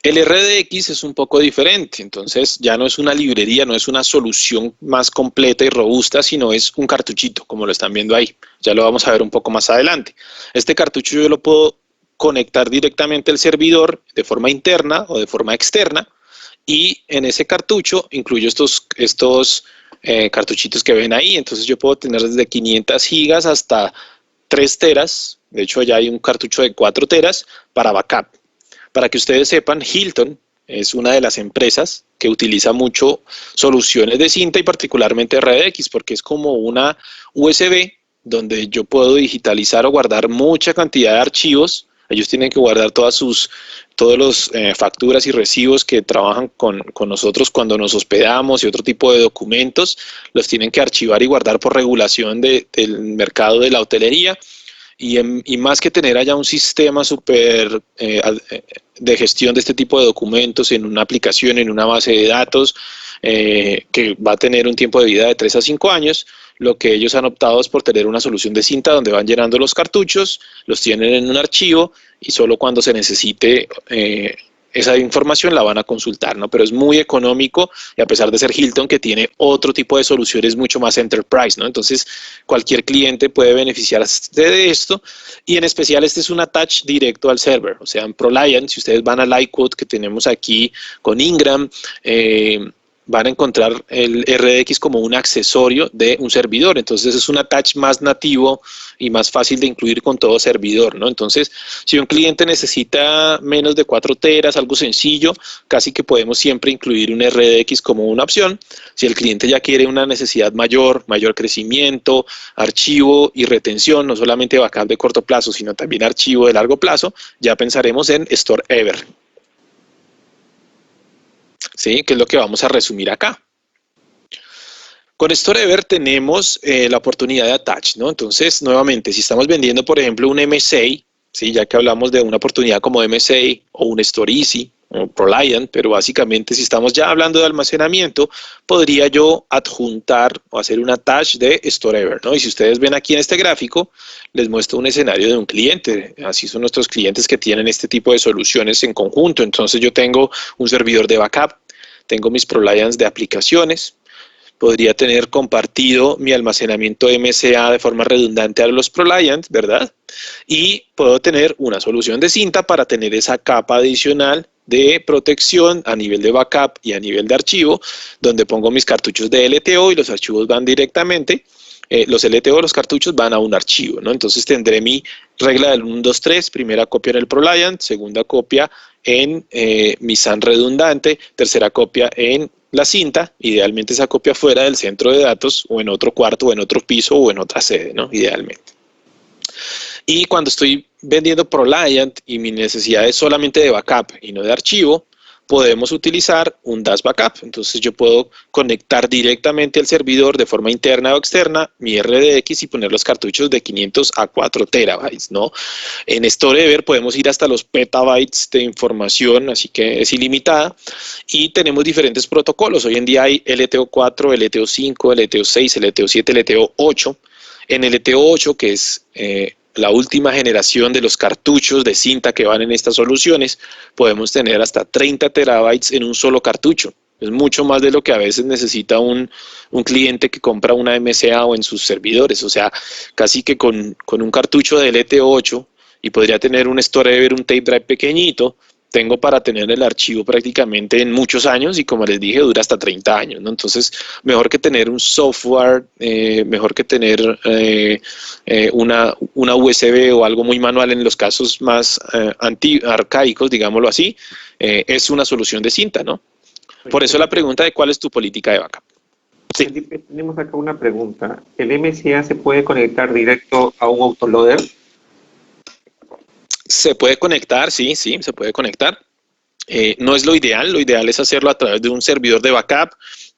El RDX es un poco diferente, entonces ya no es una librería, no es una solución más completa y robusta, sino es un cartuchito, como lo están viendo ahí. Ya lo vamos a ver un poco más adelante. Este cartucho yo lo puedo conectar directamente al servidor de forma interna o de forma externa, y en ese cartucho incluyo estos cartuchitos que ven ahí. Entonces yo puedo tener desde 500 gigas hasta 3 teras, de hecho ya hay un cartucho de 4 teras para backup. Para que ustedes sepan, Hilton es una de las empresas que utiliza mucho soluciones de cinta y particularmente RDX, porque es como una USB donde yo puedo digitalizar o guardar mucha cantidad de archivos. Ellos tienen que guardar todas los facturas y recibos que trabajan con nosotros cuando nos hospedamos y otro tipo de documentos. Los tienen que archivar y guardar por regulación del mercado de la hotelería. Y más que tener allá un sistema súper de gestión de este tipo de documentos en una aplicación, en una base de datos, que va a tener un tiempo de vida de 3 a 5 años, lo que ellos han optado es por tener una solución de cinta donde van llenando los cartuchos, los tienen en un archivo y solo cuando se necesite esa información la van a consultar, ¿no? Pero es muy económico y a pesar de ser Hilton, que tiene otro tipo de soluciones mucho más enterprise, ¿no? Entonces cualquier cliente puede beneficiarse de esto, y en especial este es un attach directo al server. O sea, en ProLiant, si ustedes van al iQuote que tenemos aquí con Ingram, van a encontrar el RDX como un accesorio de un servidor. Entonces es un attach más nativo y más fácil de incluir con todo servidor, ¿no? Entonces, si un cliente necesita menos de 4 teras, algo sencillo, casi que podemos siempre incluir un RDX como una opción. Si el cliente ya quiere una necesidad mayor crecimiento, archivo y retención, no solamente backup de corto plazo, sino también archivo de largo plazo, ya pensaremos en Storever. ¿Sí? Que es lo que vamos a resumir acá. Con Storever tenemos la oportunidad de attach, ¿no? Entonces, nuevamente, si estamos vendiendo, por ejemplo, un MSA, ¿sí? Ya que hablamos de una oportunidad como MSA o un StoreEasy o ProLiant, pero básicamente si estamos ya hablando de almacenamiento, podría yo adjuntar o hacer un attach de Storever, ¿no? Y si ustedes ven aquí en este gráfico, les muestro un escenario de un cliente. Así son nuestros clientes que tienen este tipo de soluciones en conjunto. Entonces yo tengo un servidor de backup, tengo mis ProLiants de aplicaciones, podría tener compartido mi almacenamiento MCA de forma redundante a los ProLiant, ¿verdad? Y puedo tener una solución de cinta para tener esa capa adicional de protección a nivel de backup y a nivel de archivo, donde pongo mis cartuchos de LTO y los archivos van directamente. Los LTO, los cartuchos, van a un archivo, ¿no? Entonces tendré mi regla del 1, 2, 3, primera copia en el ProLiant, segunda copia en mi SAN redundante, tercera copia en la cinta, idealmente esa copia fuera del centro de datos, o en otro cuarto, o en otro piso, o en otra sede, ¿no? Idealmente. Y cuando estoy vendiendo ProLiant y mi necesidad es solamente de backup y no de archivo, podemos utilizar un DAS Backup. Entonces yo puedo conectar directamente al servidor de forma interna o externa mi RDX y poner los cartuchos de 500 a 4 terabytes, ¿no? En Storever podemos ir hasta los petabytes de información, así que es ilimitada. Y tenemos diferentes protocolos. Hoy en día hay LTO4, LTO5, LTO6, LTO7, LTO8. En LTO8, que es la última generación de los cartuchos de cinta que van en estas soluciones, podemos tener hasta 30 terabytes en un solo cartucho. Es mucho más de lo que a veces necesita un cliente que compra una MCA o en sus servidores. O sea, casi que con un cartucho de LTO8 y podría tener un Storever, un tape drive pequeñito, tengo para tener el archivo prácticamente en muchos años y, como les dije, dura hasta 30 años, ¿no? Entonces, mejor que tener un software, mejor que tener una USB o algo muy manual en los casos más arcaicos, digámoslo así, es una solución de cinta, ¿no? Por eso la pregunta de cuál es tu política de backup. Sí. Felipe, tenemos acá una pregunta. ¿El MCA se puede conectar directo a un autoloader? Se puede conectar, sí, se puede conectar. No es lo ideal es hacerlo a través de un servidor de backup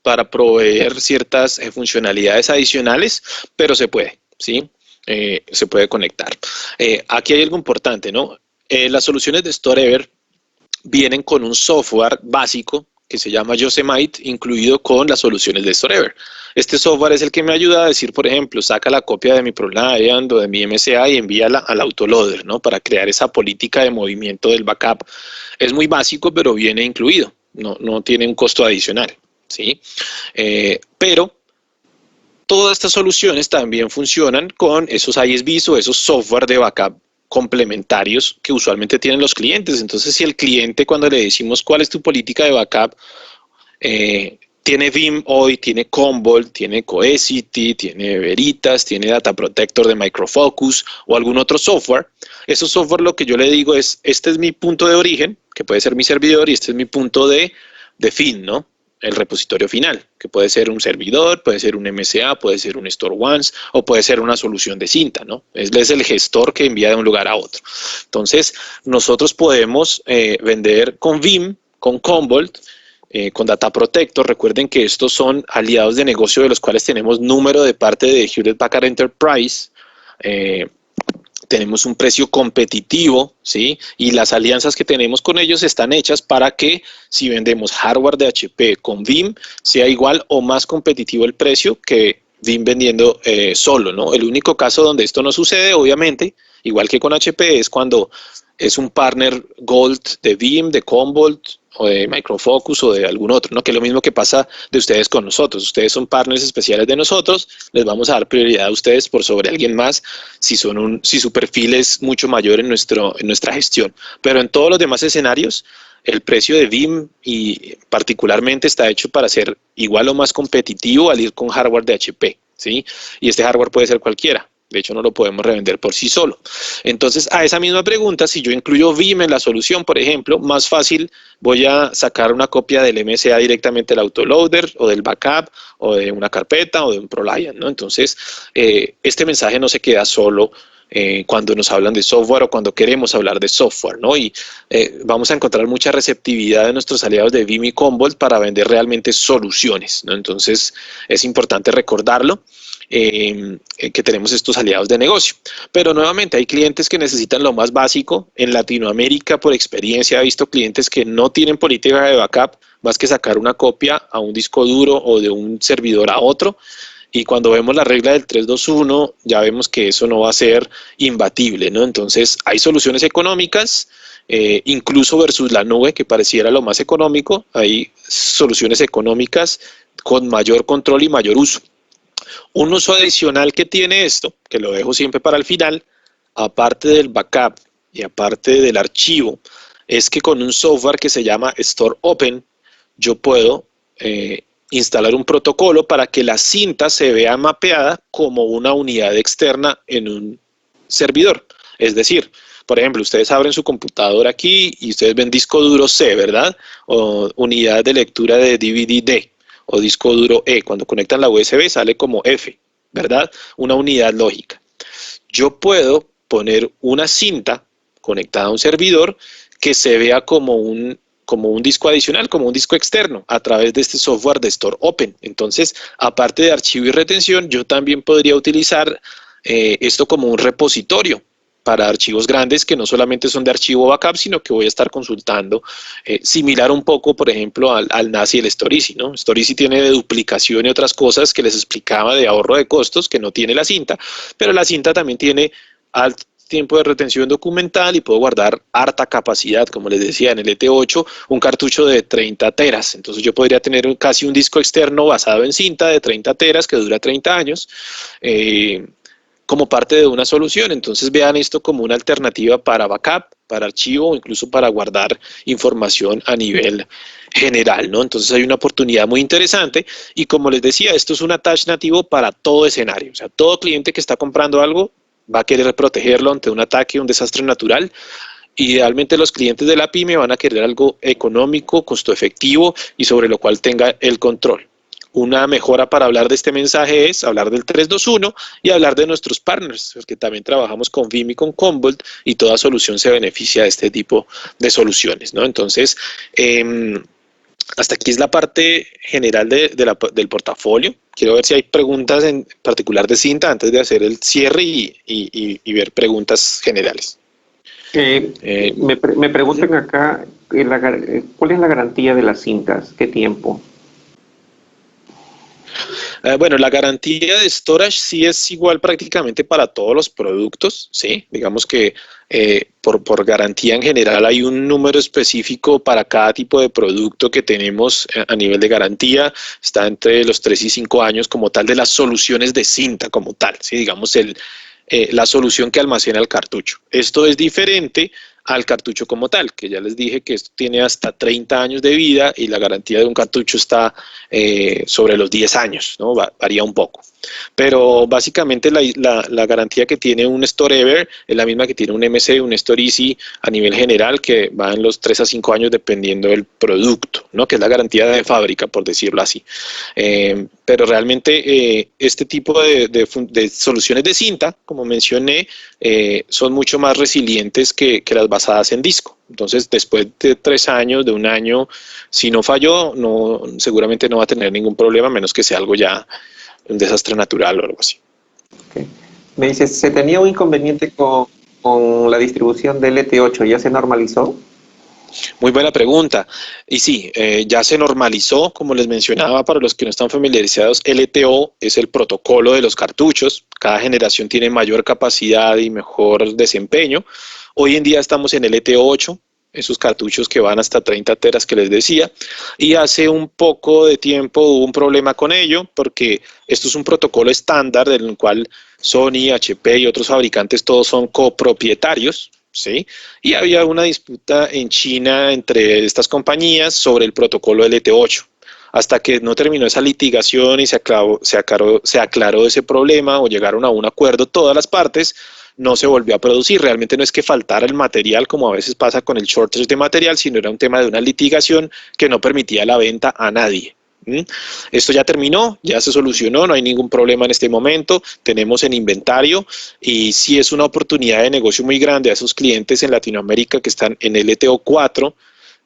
para proveer ciertas funcionalidades adicionales, pero se puede, ¿sí? Se puede conectar. Aquí hay algo importante, ¿no? Las soluciones de Storever vienen con un software básico que se llama Yosemite, incluido con las soluciones de Storever. Este software es el que me ayuda a decir, por ejemplo, saca la copia de mi ProLiant o de mi MCA y envíala al autoloader, ¿no? Para crear esa política de movimiento del backup. Es muy básico, pero viene incluido. No tiene un costo adicional, ¿sí? Pero todas estas soluciones también funcionan con esos ISVs o esos software de backup complementarios que usualmente tienen los clientes. Entonces, si el cliente, cuando le decimos cuál es tu política de backup, tiene Veeam hoy, tiene Commvault, tiene Cohesity, tiene Veritas, tiene Data Protector de Micro Focus o algún otro software, esos software lo que yo le digo es, este es mi punto de origen, que puede ser mi servidor, y este es mi punto de fin, ¿no? El repositorio final, que puede ser un servidor, puede ser un MCA, puede ser un Store Once, o puede ser una solución de cinta, ¿no? Es el gestor que envía de un lugar a otro. Entonces, nosotros podemos vender con Veeam, con Commvault, con Data Protector. Recuerden que estos son aliados de negocio de los cuales tenemos número de parte de Hewlett Packard Enterprise. Tenemos un precio competitivo, ¿sí? Y las alianzas que tenemos con ellos están hechas para que si vendemos hardware de HP con Veeam, sea igual o más competitivo el precio que Veeam vendiendo solo, ¿no? El único caso donde esto no sucede, obviamente, igual que con HP, es cuando es un partner Gold de Veeam, de Commvault, o de Micro Focus o de algún otro, ¿no? Que es lo mismo que pasa de ustedes con nosotros. Ustedes son partners especiales de nosotros, les vamos a dar prioridad a ustedes por sobre alguien más si su perfil es mucho mayor en nuestra gestión. Pero en todos los demás escenarios, el precio de Veeam y particularmente está hecho para ser igual o más competitivo al ir con hardware de HP, ¿sí? Y este hardware puede ser cualquiera. De hecho, no lo podemos revender por sí solo. Entonces, a esa misma pregunta, si yo incluyo Veeam en la solución, por ejemplo, más fácil voy a sacar una copia del MCA directamente del autoloader o del backup o de una carpeta o de un ProLiant, ¿no? Entonces, este mensaje no se queda solo cuando nos hablan de software o cuando queremos hablar de software, ¿no? Y vamos a encontrar mucha receptividad de nuestros aliados de Veeam y Commvault para vender realmente soluciones, ¿no? Entonces, es importante recordarlo. Que tenemos estos aliados de negocio. Pero nuevamente hay clientes que necesitan lo más básico. En Latinoamérica, por experiencia, he visto clientes que no tienen política de backup más que sacar una copia a un disco duro o de un servidor a otro. Y cuando vemos la regla del 3-2-1, ya vemos que eso no va a ser imbatible, ¿no? Entonces, hay soluciones económicas, incluso versus la nube, que pareciera lo más económico. Hay soluciones económicas con mayor control y mayor uso. Un uso adicional que tiene esto, que lo dejo siempre para el final, aparte del backup y aparte del archivo, es que con un software que se llama Store Open, yo puedo instalar un protocolo para que la cinta se vea mapeada como una unidad externa en un servidor. Es decir, por ejemplo, ustedes abren su computadora aquí y ustedes ven disco duro C, ¿verdad? O unidad de lectura de DVD D o disco duro E. Cuando conectan la USB sale como F, ¿verdad? Una unidad lógica. Yo puedo poner una cinta conectada a un servidor que se vea como un disco adicional, como un disco externo, a través de este software de Store Open. Entonces, aparte de archivo y retención, yo también podría utilizar esto como un repositorio para archivos grandes que no solamente son de archivo backup, sino que voy a estar consultando, similar un poco, por ejemplo, al NAS y el Storeeasy, ¿no? Storeeasy tiene de duplicación y otras cosas que les explicaba de ahorro de costos, que no tiene la cinta, pero la cinta también tiene alto tiempo de retención documental y puedo guardar harta capacidad, como les decía, en el ET8, un cartucho de 30 teras. Entonces yo podría tener casi un disco externo basado en cinta de 30 teras que dura 30 años, como parte de una solución. Entonces vean esto como una alternativa para backup, para archivo o incluso para guardar información a nivel general, ¿no? Entonces hay una oportunidad muy interesante y como les decía, esto es un attach nativo para todo escenario. O sea, todo cliente que está comprando algo va a querer protegerlo ante un ataque, un desastre natural. Idealmente los clientes de la pyme van a querer algo económico, costo efectivo y sobre lo cual tenga el control. Una mejora para hablar de este mensaje es hablar del 321 y hablar de nuestros partners, porque también trabajamos con Veeam y con Commvault y toda solución se beneficia de este tipo de soluciones, ¿no? Entonces, hasta aquí es la parte general del portafolio. Quiero ver si hay preguntas en particular de cinta antes de hacer el cierre y ver preguntas generales. Me preguntan acá, ¿cuál es la garantía de las cintas? ¿Qué tiempo? Bueno, la garantía de storage sí es igual prácticamente para todos los productos, ¿sí? Digamos que por garantía en general hay un número específico para cada tipo de producto que tenemos a nivel de garantía. Está entre los 3 y 5 años como tal de las soluciones de cinta como tal, ¿sí? Digamos la solución que almacena el cartucho. Esto es diferente al cartucho como tal, que ya les dije que esto tiene hasta 30 años de vida y la garantía de un cartucho está sobre los 10 años, ¿no? Varía un poco. Pero básicamente la garantía que tiene un StoreEver es la misma que tiene un MC, un Storeeasy a nivel general, que va en los 3 a 5 años dependiendo del producto, ¿no? Que es la garantía de fábrica, por decirlo así. Pero realmente este tipo de soluciones de cinta, como mencioné, son mucho más resilientes que las basadas en disco. Entonces, después de 3 años, de un año, si no falló, seguramente no va a tener ningún problema, a menos que sea algo ya un desastre natural o algo así. Okay. Me dices, ¿se tenía un inconveniente con la distribución del ET8? ¿Ya se normalizó? Muy buena pregunta. Y sí, ya se normalizó, como les mencionaba, para los que no están familiarizados, LTO es el protocolo de los cartuchos. Cada generación tiene mayor capacidad y mejor desempeño. Hoy en día estamos en el LTO8, esos cartuchos que van hasta 30 teras que les decía, y hace un poco de tiempo hubo un problema con ello, porque esto es un protocolo estándar del cual Sony, HP y otros fabricantes todos son copropietarios, ¿sí? Y había una disputa en China entre estas compañías sobre el protocolo LT8. Hasta que no terminó esa litigación y se aclaró ese problema o llegaron a un acuerdo todas las partes, no se volvió a producir. Realmente no es que faltara el material, como a veces pasa con el shortage de material, sino era un tema de una litigación que no permitía la venta a nadie. Esto ya terminó, ya se solucionó, no hay ningún problema en este momento, tenemos en inventario y sí es una oportunidad de negocio muy grande a esos clientes en Latinoamérica que están en LTO4,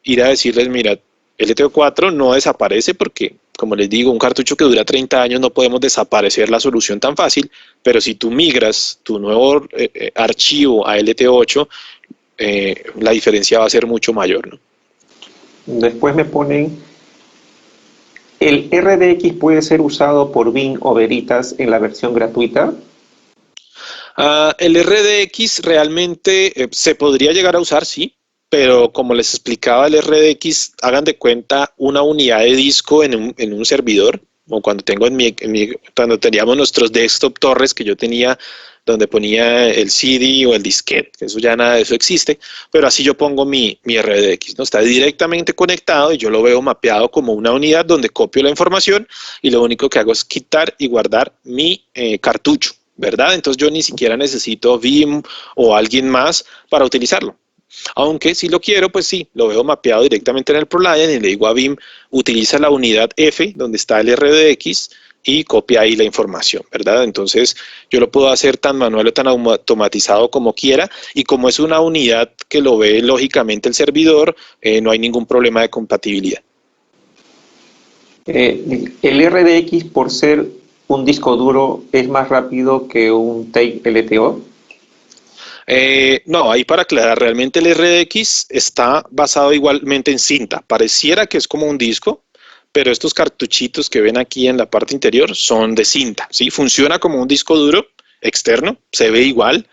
ir a decirles, mira, LTO4 no desaparece porque, como les digo, un cartucho que dura 30 años no podemos desaparecer la solución tan fácil, pero si tú migras tu nuevo archivo a LTO8, la diferencia va a ser mucho mayor, ¿no? Después me ponen, ¿el RDX puede ser usado por Veeam o Veritas en la versión gratuita? El RDX realmente se podría llegar a usar, sí. pero como les explicaba, el RDX, hagan de cuenta una unidad de disco en un servidor, o cuando cuando teníamos nuestros desktop torres que yo tenía, donde ponía el CD o el disquete, que eso ya nada de eso existe, pero así yo pongo mi RDX, ¿no? Está directamente conectado y yo lo veo mapeado como una unidad donde copio la información y lo único que hago es quitar y guardar mi cartucho, ¿verdad? Entonces yo ni siquiera necesito Vim o alguien más para utilizarlo. Aunque si lo quiero, pues sí, lo veo mapeado directamente en el ProLiant y le digo a Vim, utiliza la unidad F, donde está el RDX, y copia ahí la información, ¿verdad? Entonces yo lo puedo hacer tan manual o tan automatizado como quiera, y como es una unidad que lo ve lógicamente el servidor, no hay ningún problema de compatibilidad. El RDX, por ser un disco duro, es más rápido que un tape LTO. No, ahí para aclarar, realmente el RDX está basado igualmente en cinta. Pareciera que es como un disco, pero estos cartuchitos que ven aquí en la parte interior son de cinta, ¿sí? Funciona como un disco duro externo, se ve igual,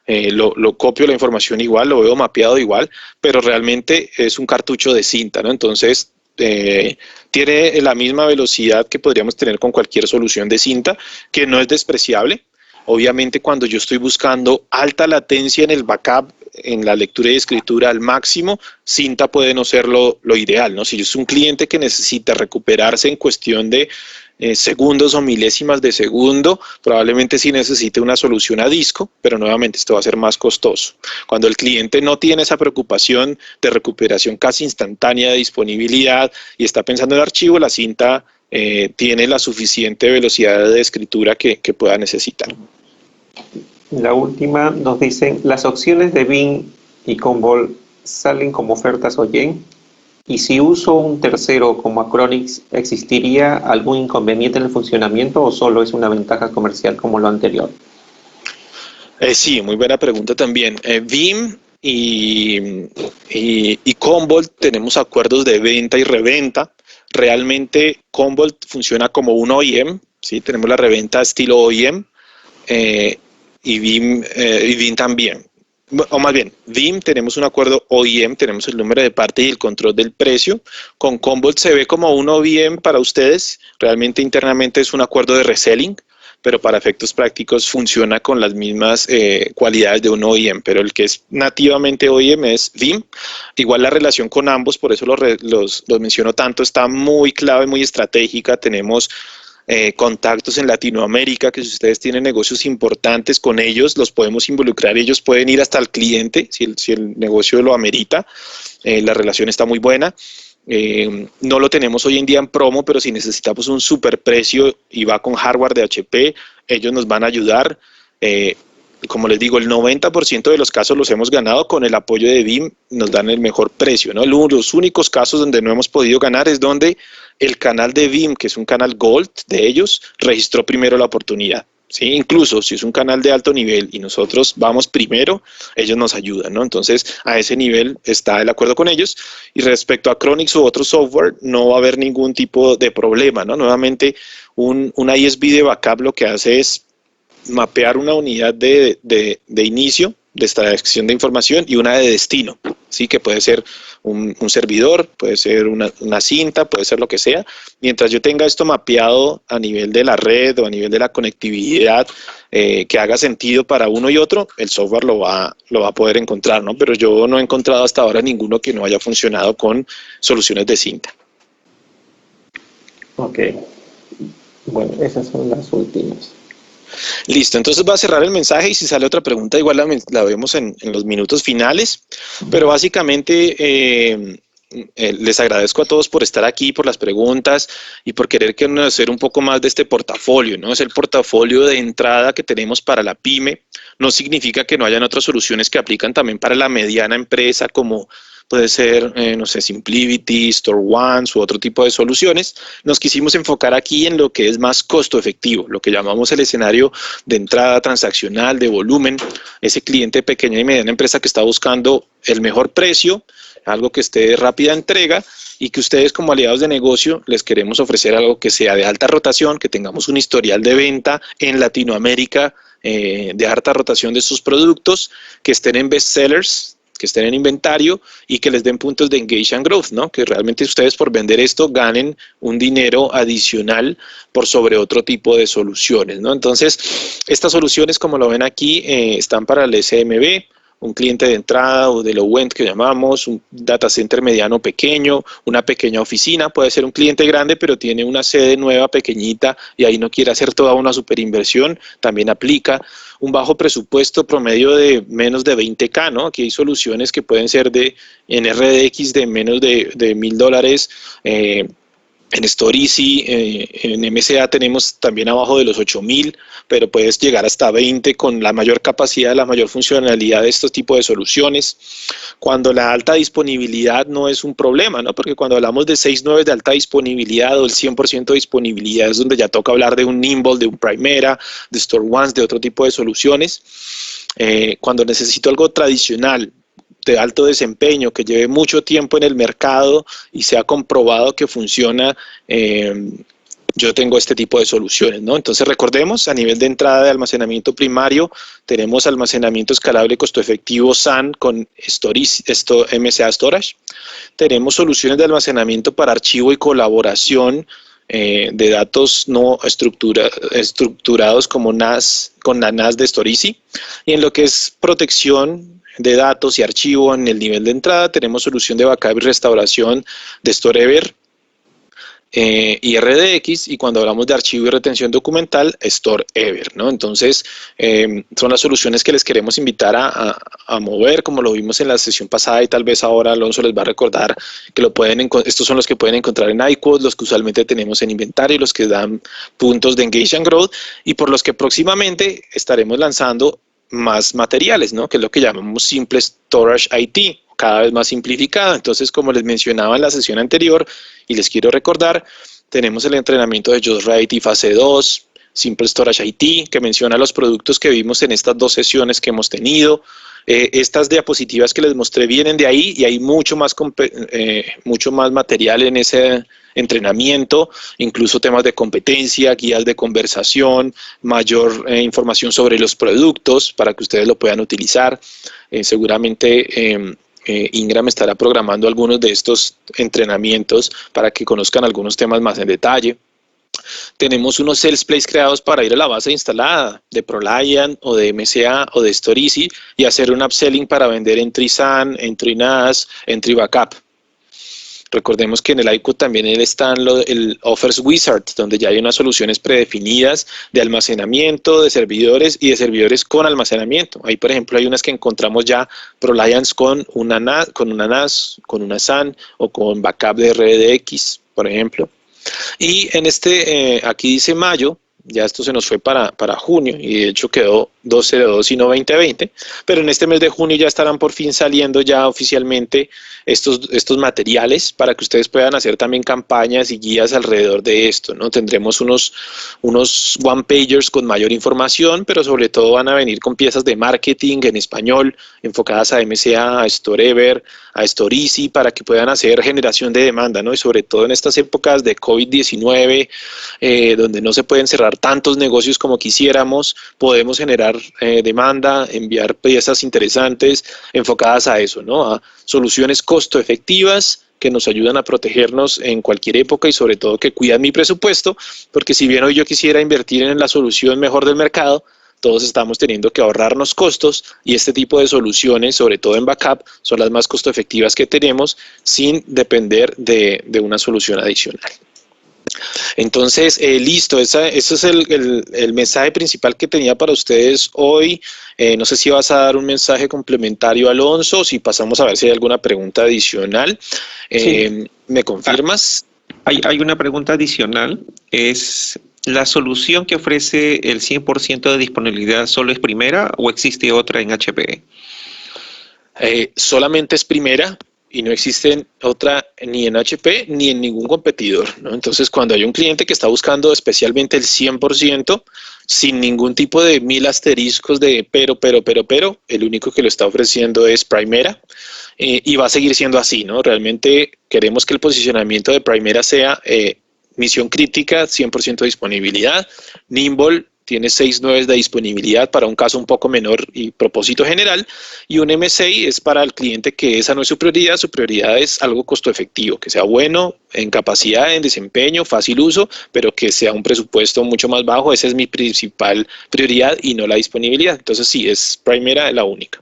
lo copio la información igual, lo veo mapeado igual, pero realmente es un cartucho de cinta, ¿no? Entonces, tiene la misma velocidad que podríamos tener con cualquier solución de cinta, que no es despreciable. Obviamente, cuando yo estoy buscando alta latencia en el backup, en la lectura y escritura al máximo, cinta puede no ser lo ideal, ¿no? Si es un cliente que necesita recuperarse en cuestión de segundos o milésimas de segundo, probablemente sí necesite una solución a disco, pero nuevamente esto va a ser más costoso. Cuando el cliente no tiene esa preocupación de recuperación casi instantánea de disponibilidad y está pensando en el archivo, la cinta tiene la suficiente velocidad de escritura que pueda necesitar. La última nos dicen, las opciones de Vim y Commvault salen como ofertas OEM, y si uso un tercero como Acronix, ¿existiría algún inconveniente en el funcionamiento o solo es una ventaja comercial como lo anterior? Sí, muy buena pregunta también. Vim y Commvault tenemos acuerdos de venta y reventa. Realmente Commvault funciona como un OEM, ¿sí? Tenemos la reventa estilo OEM, y Vim también. O más bien, Vim tenemos un acuerdo OEM, tenemos el número de parte y el control del precio. Con Commvault se ve como un OEM para ustedes, realmente internamente es un acuerdo de reselling, pero para efectos prácticos funciona con las mismas cualidades de un OEM, pero el que es nativamente OEM es Vim. Igual la relación con ambos, por eso los menciono tanto, está muy clave, muy estratégica. Tenemos contactos en Latinoamérica, que si ustedes tienen negocios importantes con ellos, los podemos involucrar, ellos pueden ir hasta el cliente, si el negocio lo amerita. La relación está muy buena. No lo tenemos hoy en día en promo, pero si necesitamos un superprecio y va con hardware de HP, ellos nos van a ayudar. Como les digo, el 90% de los casos los hemos ganado con el apoyo de Vim, nos dan el mejor precio, ¿no? Los únicos casos donde no hemos podido ganar es donde el canal de Vim, que es un canal Gold de ellos, registró primero la oportunidad, ¿sí? Incluso si es un canal de alto nivel y nosotros vamos primero, ellos nos ayudan, ¿no? Entonces, a ese nivel está el acuerdo con ellos. Y respecto a Acronix u otro software, no va a haber ningún tipo de problema, ¿no? Nuevamente, un ISV de backup lo que hace es mapear una unidad de inicio, de extracción de información, y una de destino, ¿sí? Que puede ser un servidor, puede ser una cinta, puede ser lo que sea. Mientras yo tenga esto mapeado a nivel de la red o a nivel de la conectividad, que haga sentido para uno y otro, el software lo va a poder encontrar, ¿no? Pero yo no he encontrado hasta ahora ninguno que no haya funcionado con soluciones de cinta. Ok. Bueno, esas son las últimas. Listo, entonces voy a cerrar el mensaje y si sale otra pregunta igual la vemos en los minutos finales, pero básicamente les agradezco a todos por estar aquí, por las preguntas y por querer conocer un poco más de este portafolio, ¿no? Es el portafolio de entrada que tenemos para la pyme. No significa que no hayan otras soluciones que aplican también para la mediana empresa, como puede ser, no sé, SimpliVity, StoreOne u otro tipo de soluciones. Nos quisimos enfocar aquí en lo que es más costo efectivo, lo que llamamos el escenario de entrada transaccional, de volumen, ese cliente pequeña y mediana empresa que está buscando el mejor precio, algo que esté de rápida entrega y que ustedes como aliados de negocio les queremos ofrecer algo que sea de alta rotación, que tengamos un historial de venta en Latinoamérica de alta rotación de sus productos, que estén en bestsellers, que estén en inventario y que les den puntos de Engage and Growth, ¿no? Que realmente ustedes por vender esto ganen un dinero adicional por sobre otro tipo de soluciones, ¿no? Entonces, estas soluciones, como lo ven aquí, están para el SMB, un cliente de entrada o de low end que llamamos, un data center mediano pequeño, una pequeña oficina, puede ser un cliente grande pero tiene una sede nueva pequeñita y ahí no quiere hacer toda una super inversión, también aplica. Un bajo presupuesto promedio de menos de 20K, ¿no? Aquí hay soluciones que pueden ser en RDX de menos de $1,000, en Storeasy, en MCA tenemos también abajo de los 8,000, pero puedes llegar hasta 20 con la mayor capacidad, la mayor funcionalidad de estos tipos de soluciones. Cuando la alta disponibilidad no es un problema, ¿no? Porque cuando hablamos de 6/9 de alta disponibilidad o el 100% de disponibilidad es donde ya toca hablar de un Nimble, de un Primera, de StoreOne, de otro tipo de soluciones. Cuando necesito algo tradicional, de alto desempeño, que lleve mucho tiempo en el mercado y se ha comprobado que funciona, yo tengo este tipo de soluciones, ¿no? Entonces recordemos, a nivel de entrada de almacenamiento primario, tenemos almacenamiento escalable costo efectivo SAN con MCA Storage. Tenemos soluciones de almacenamiento para archivo y colaboración de datos no estructurados como NAS, con la NAS de Storeasy. Y en lo que es protección de datos y archivo en el nivel de entrada, tenemos solución de backup y restauración de Storever y RDX, y cuando hablamos de archivo y retención documental, Storever, ¿no? Entonces, son las soluciones que les queremos invitar a mover, como lo vimos en la sesión pasada, y tal vez ahora Alonso les va a recordar que estos son los que pueden encontrar en iQuote, los que usualmente tenemos en inventario, los que dan puntos de Engage and Growth, y por los que próximamente estaremos lanzando más materiales, ¿no? Que es lo que llamamos Simple Storage IT, cada vez más simplificado. Entonces, como les mencionaba en la sesión anterior, y les quiero recordar, tenemos el entrenamiento de Just Right y fase 2, Simple Storage IT, que menciona los productos que vimos en estas 2 sesiones que hemos tenido. Estas diapositivas que les mostré vienen de ahí y hay mucho más material en ese entrenamiento, incluso temas de competencia, guías de conversación, mayor información sobre los productos para que ustedes lo puedan utilizar. Seguramente Ingram estará programando algunos de estos entrenamientos para que conozcan algunos temas más en detalle. Tenemos unos sales plays creados para ir a la base instalada de ProLiant o de MCA o de Storeasy y hacer un upselling para vender Entry SAN, Entry NAS, Entry Backup. Recordemos que en el iQuote también están el Offers Wizard, donde ya hay unas soluciones predefinidas de almacenamiento, de servidores y de servidores con almacenamiento. Ahí, por ejemplo, hay unas que encontramos ya ProLiants con una NAS, con una SAN o con backup de RDX, por ejemplo. Y en aquí dice mayo, ya esto se nos fue para junio y de hecho quedó 12/2 y no 2020, pero en este mes de junio ya estarán por fin saliendo ya oficialmente estos materiales para que ustedes puedan hacer también campañas y guías alrededor de esto, ¿no? Tendremos unos one-pagers con mayor información, pero sobre todo van a venir con piezas de marketing en español enfocadas a MCA, a Storever, a Storeasy, para que puedan hacer generación de demanda, ¿no? Y sobre todo en estas épocas de COVID-19, donde no se pueden cerrar tantos negocios como quisiéramos, podemos generar demanda, enviar piezas interesantes enfocadas a eso, ¿no? A soluciones costo efectivas que nos ayudan a protegernos en cualquier época y sobre todo que cuidan mi presupuesto, porque si bien hoy yo quisiera invertir en la solución mejor del mercado, todos estamos teniendo que ahorrarnos costos y este tipo de soluciones, sobre todo en backup, son las más costo efectivas que tenemos sin depender de una solución adicional. Entonces, listo, ese es el mensaje principal que tenía para ustedes hoy. No sé si vas a dar un mensaje complementario, Alonso, o si pasamos a ver si hay alguna pregunta adicional. Sí. ¿Me confirmas? Hay una pregunta adicional, es ¿la solución que ofrece el 100% de disponibilidad solo es Primera o existe otra en HPE? Solamente es Primera y no existe otra ni en HP ni en ningún competidor, ¿no? Entonces, cuando hay un cliente que está buscando especialmente el 100%, sin ningún tipo de 1000 asteriscos de pero, el único que lo está ofreciendo es Primera y va a seguir siendo así, ¿no? Realmente queremos que el posicionamiento de Primera sea misión crítica, 100% disponibilidad. Nimble tiene 6/9 de disponibilidad para un caso un poco menor y propósito general, y un MSI es para el cliente que esa no es su prioridad es algo costo efectivo, que sea bueno en capacidad, en desempeño, fácil uso, pero que sea un presupuesto mucho más bajo. Esa es mi principal prioridad y no la disponibilidad. Entonces sí, es Primera la única.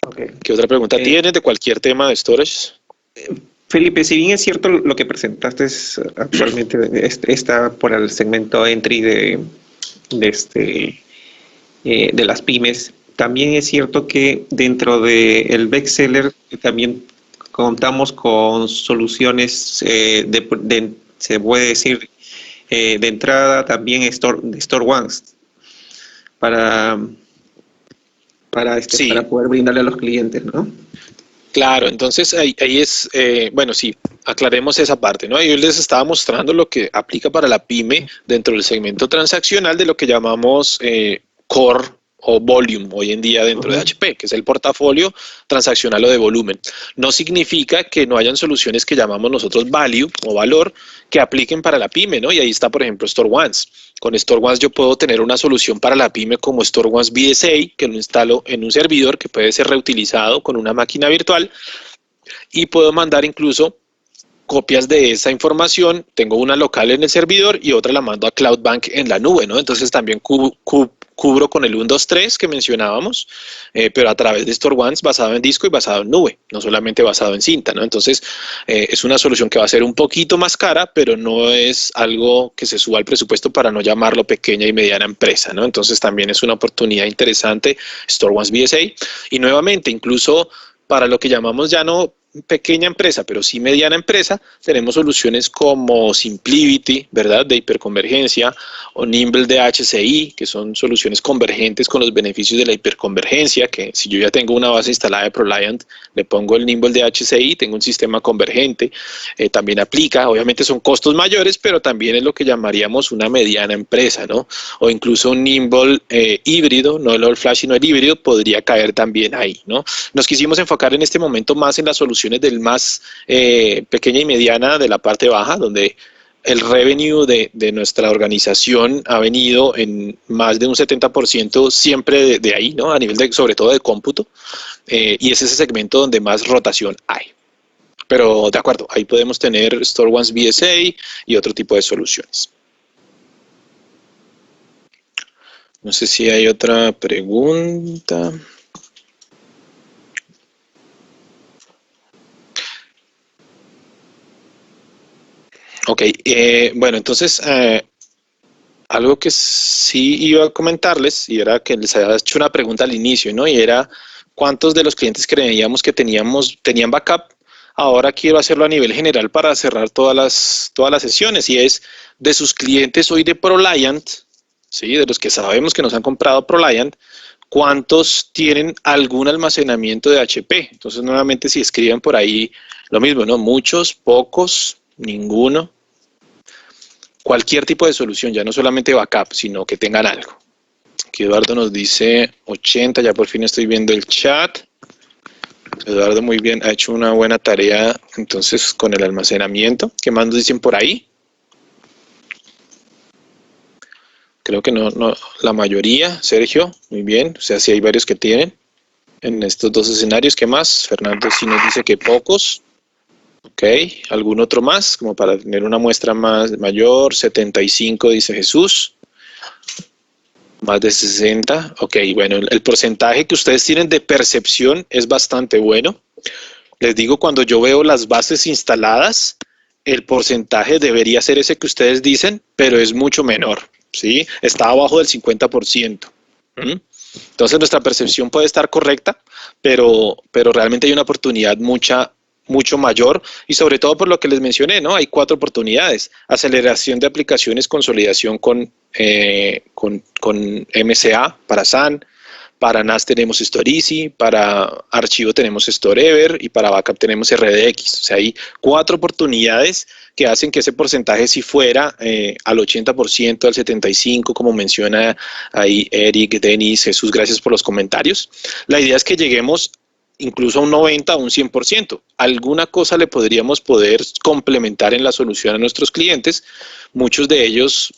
Okay. ¿Qué otra pregunta tienes de cualquier tema de storage? Felipe, si bien es cierto lo que presentaste actualmente está por el segmento entry de las pymes, también es cierto que dentro del bestseller también contamos con soluciones se puede decir de entrada también de Store One Sí. para poder brindarle a los clientes, ¿no? Claro, entonces ahí es, bueno, sí, aclaremos esa parte, ¿no? Yo les estaba mostrando lo que aplica para la pyme dentro del segmento transaccional de lo que llamamos core o volume hoy en día dentro de HP, que es el portafolio transaccional o de volumen. No significa que no hayan soluciones que llamamos nosotros value o valor que apliquen para la pyme, ¿no? Y ahí está, por ejemplo, StoreOnes. Con StoreOnes yo puedo tener una solución para la pyme como StoreOnes BSA, que lo instalo en un servidor que puede ser reutilizado con una máquina virtual y puedo mandar incluso copias de esa información. Tengo una local en el servidor y otra la mando a CloudBank en la nube, ¿no? Entonces también cubro con el 1, 2, 3 que mencionábamos, pero a través de StoreOnes basado en disco y basado en nube, no solamente basado en cinta, ¿no? Entonces es una solución que va a ser un poquito más cara, pero no es algo que se suba al presupuesto para no llamarlo pequeña y mediana empresa, ¿no? Entonces también es una oportunidad interesante StoreOnes BSA, y nuevamente incluso para lo que llamamos ya no pequeña empresa, pero sí mediana empresa, tenemos soluciones como Simplivity, ¿verdad?, de hiperconvergencia, o Nimble de HCI, que son soluciones convergentes con los beneficios de la hiperconvergencia, que si yo ya tengo una base instalada de ProLiant, le pongo el Nimble de HCI, tengo un sistema convergente, también aplica. Obviamente son costos mayores, pero también es lo que llamaríamos una mediana empresa, ¿no? O incluso un Nimble híbrido, no el All Flash, sino el híbrido, podría caer también ahí, ¿no? Nos quisimos enfocar en este momento más en las soluciones del más pequeña y mediana de la parte baja, donde el revenue de nuestra organización ha venido en más de un 70% siempre de ahí, ¿no? A nivel de, sobre todo de cómputo, y es ese segmento donde más rotación hay. Pero de acuerdo, ahí podemos tener StoreOnes BSA y otro tipo de soluciones. No sé si hay otra pregunta. Ok, bueno, entonces algo que sí iba a comentarles, y era que les había hecho una pregunta al inicio, ¿no? Y era, ¿cuántos de los clientes creíamos que tenían backup? Ahora quiero hacerlo a nivel general para cerrar todas las sesiones, y es de sus clientes hoy de ProLiant, ¿sí? De los que sabemos que nos han comprado ProLiant, ¿cuántos tienen algún almacenamiento de HP? Entonces, nuevamente, si escriben por ahí lo mismo, ¿no? Muchos, pocos, ninguno. Cualquier tipo de solución, ya no solamente backup, sino que tengan algo. Aquí Eduardo nos dice 80, ya por fin estoy viendo el chat. Eduardo muy bien, ha hecho una buena tarea entonces con el almacenamiento. ¿Qué más nos dicen por ahí? Creo que no, la mayoría. Sergio, muy bien, o sea, sí hay varios que tienen en estos dos escenarios. ¿Qué más? Fernando sí nos dice que pocos. Ok, ¿algún otro más? Como para tener una muestra mayor. 75 dice Jesús. Más de 60. Ok, bueno, el porcentaje que ustedes tienen de percepción es bastante bueno. Les digo, cuando yo veo las bases instaladas, el porcentaje debería ser ese que ustedes dicen, pero es mucho menor, ¿sí? Está abajo del 50%. Entonces nuestra percepción puede estar correcta, pero realmente hay una oportunidad mucho mayor, y sobre todo por lo que les mencioné, ¿no? Hay 4 oportunidades: aceleración de aplicaciones, consolidación con MCA para SAN, para NAS tenemos Storeeasy, para archivo tenemos Storever y para backup tenemos RDX. O sea, hay 4 oportunidades que hacen que ese porcentaje, si fuera al 80%, al 75%, como menciona ahí Eric, Denis, Jesús, gracias por los comentarios. La idea es que lleguemos incluso a un 90 o un 100%. Alguna cosa le podríamos poder complementar en la solución a nuestros clientes. Muchos de ellos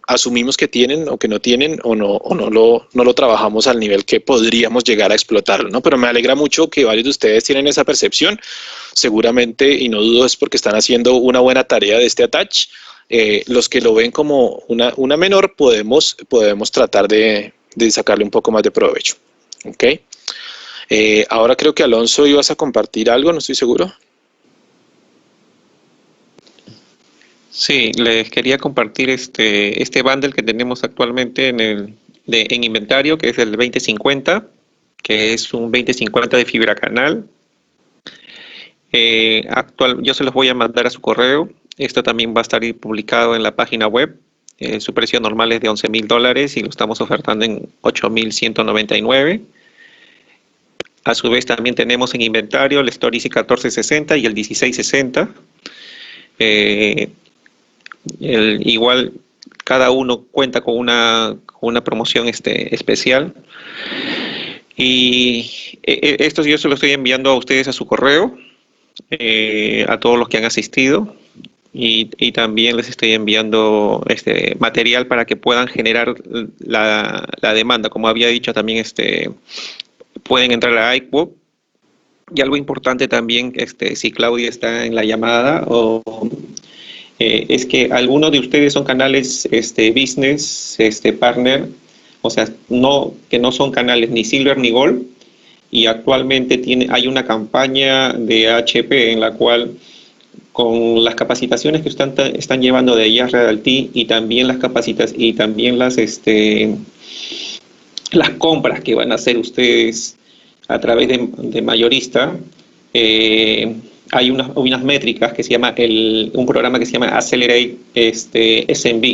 asumimos que tienen o que no tienen o no lo trabajamos al nivel que podríamos llegar a explotarlo, ¿no? Pero me alegra mucho que varios de ustedes tienen esa percepción. Seguramente, y no dudo, es porque están haciendo una buena tarea de este attach. Los que lo ven como una menor, podemos tratar de sacarle un poco más de provecho. ¿Ok? Ahora creo que Alonso ibas a compartir algo, no estoy seguro. Sí, les quería compartir este bundle que tenemos actualmente en inventario, que es el 2050, que es un 2050 de fibra canal. Yo se los voy a mandar a su correo. Esto también va a estar publicado en la página web. Su precio normal es de $11,000 y lo estamos ofertando en $8,199. A su vez también tenemos en inventario el Story 1460 y el 1660. Igual cada uno cuenta con una promoción especial. Y esto yo se lo estoy enviando a ustedes a su correo, a todos los que han asistido. Y también les estoy enviando material para que puedan generar la demanda. Como había dicho también, pueden entrar a iQuote. Y algo importante también, si Claudia está en la llamada, es que algunos de ustedes son canales business, partner, o sea, que no son canales ni Silver ni Gold. Y actualmente hay una campaña de HP en la cual, con las capacitaciones que están llevando de Jazz Realty y también las las compras que van a hacer ustedes a través de mayorista, hay unas métricas que se llama un programa que se llama Accelerate SMB,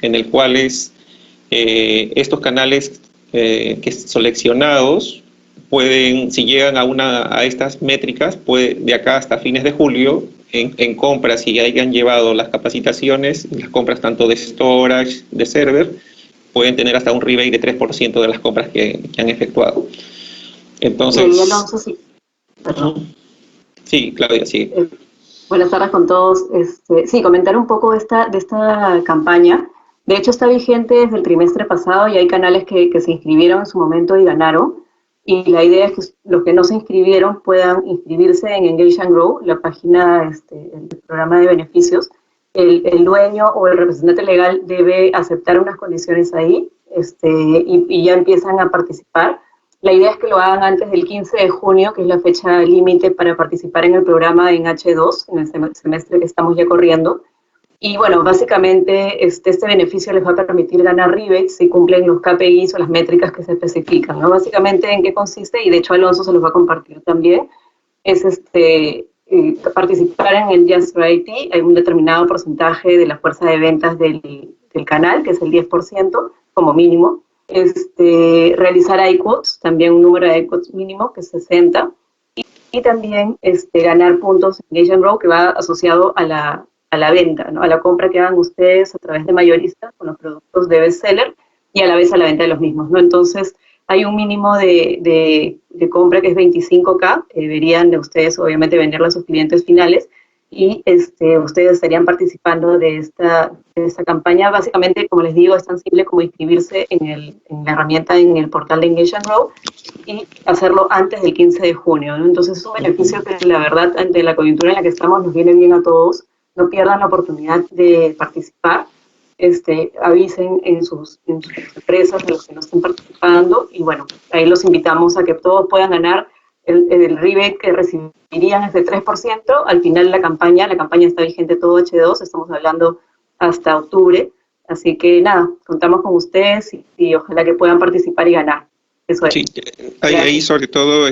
en el cual estos canales seleccionados pueden, si llegan a estas métricas, de acá hasta fines de julio, en compras, si hayan llevado las capacitaciones, las compras tanto de storage, de server, pueden tener hasta un rebate de 3% de las compras que han efectuado. Entonces, y Alonso, sí. Perdón. Sí, Claudia, sí. Buenas tardes con todos. Sí, comentar un poco de esta campaña. De hecho, está vigente desde el trimestre pasado y hay canales que se inscribieron en su momento y ganaron. Y la idea es que los que no se inscribieron puedan inscribirse en Engage and Grow, la página, el programa de beneficios. El dueño o el representante legal debe aceptar unas condiciones ahí y ya empiezan a participar. La idea es que lo hagan antes del 15 de junio, que es la fecha límite para participar en el programa en H2, en el semestre que estamos ya corriendo. Y bueno, básicamente este beneficio les va a permitir ganar rebates si cumplen los KPIs o las métricas que se especifican, ¿no? Básicamente, ¿en qué consiste? Y de hecho Alonso se los va a compartir también. Es participar en el Just Realty. Hay un determinado porcentaje de la fuerza de ventas del canal, que es el 10% como mínimo. Realizar iQuotes, también un número de iQuotes mínimo, que es 60. Y también ganar puntos en Engage and Grow, que va asociado a la venta, ¿no? A la compra que hagan ustedes a través de mayoristas con los productos de bestseller y a la vez a la venta de los mismos, ¿no? Entonces, hay un mínimo de compra que es 25K, que deberían de ustedes obviamente venderlo a sus clientes finales, y ustedes estarían participando de esta campaña. Básicamente, como les digo, es tan simple como inscribirse en la herramienta, en el portal de Engage and Grow, y hacerlo antes del 15 de junio, ¿no? Entonces es un beneficio que la verdad, ante la coyuntura en la que estamos, nos viene bien a todos. No pierdan la oportunidad de participar. Avisen en sus empresas a los que no estén participando, y bueno, ahí los invitamos a que todos puedan ganar. El rebate que recibirían es de 3% al final de la campaña está vigente todo H2, estamos hablando hasta octubre, así que nada, contamos con ustedes y ojalá que puedan participar y ganar. Eso es. Sí, ahí sobre todo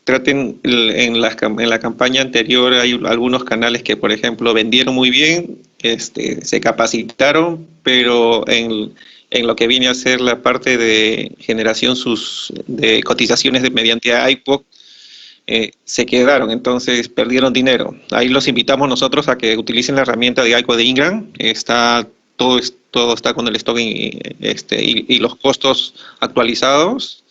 traten en la campaña anterior. Hay algunos canales que, por ejemplo, vendieron muy bien, se capacitaron, pero en lo que viene a ser la parte de generación de cotizaciones mediante iQuote, se quedaron, entonces perdieron dinero. Ahí los invitamos nosotros a que utilicen la herramienta de iQuote de Ingram. Todo está con el stock y los costos actualizados.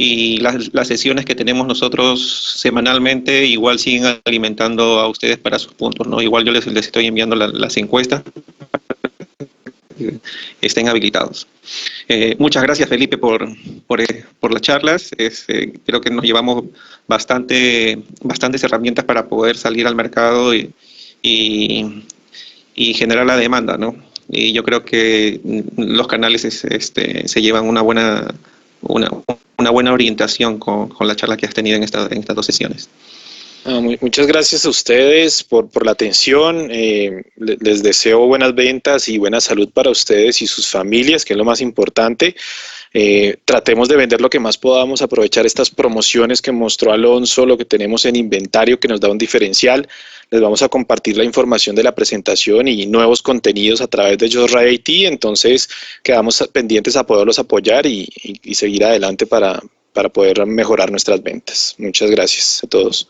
y las sesiones que tenemos nosotros semanalmente igual siguen alimentando a ustedes para sus puntos, ¿no? Igual yo les estoy enviando las encuestas que estén habilitados. Muchas gracias, Felipe, por las charlas. Creo que nos llevamos bastantes herramientas para poder salir al mercado y generar la demanda, ¿no? Y yo creo que los canales se llevan una buena orientación con la charla que has tenido en estas 2 sesiones. Muchas gracias a ustedes por la atención. Les deseo buenas ventas y buena salud para ustedes y sus familias, que es lo más importante. Tratemos de vender lo que más podamos, aprovechar estas promociones que mostró Alonso, lo que tenemos en inventario que nos da un diferencial. Les vamos a compartir la información de la presentación y nuevos contenidos a través de JustRide IT, entonces quedamos pendientes a poderlos apoyar y seguir adelante para poder mejorar nuestras ventas. Muchas gracias a todos.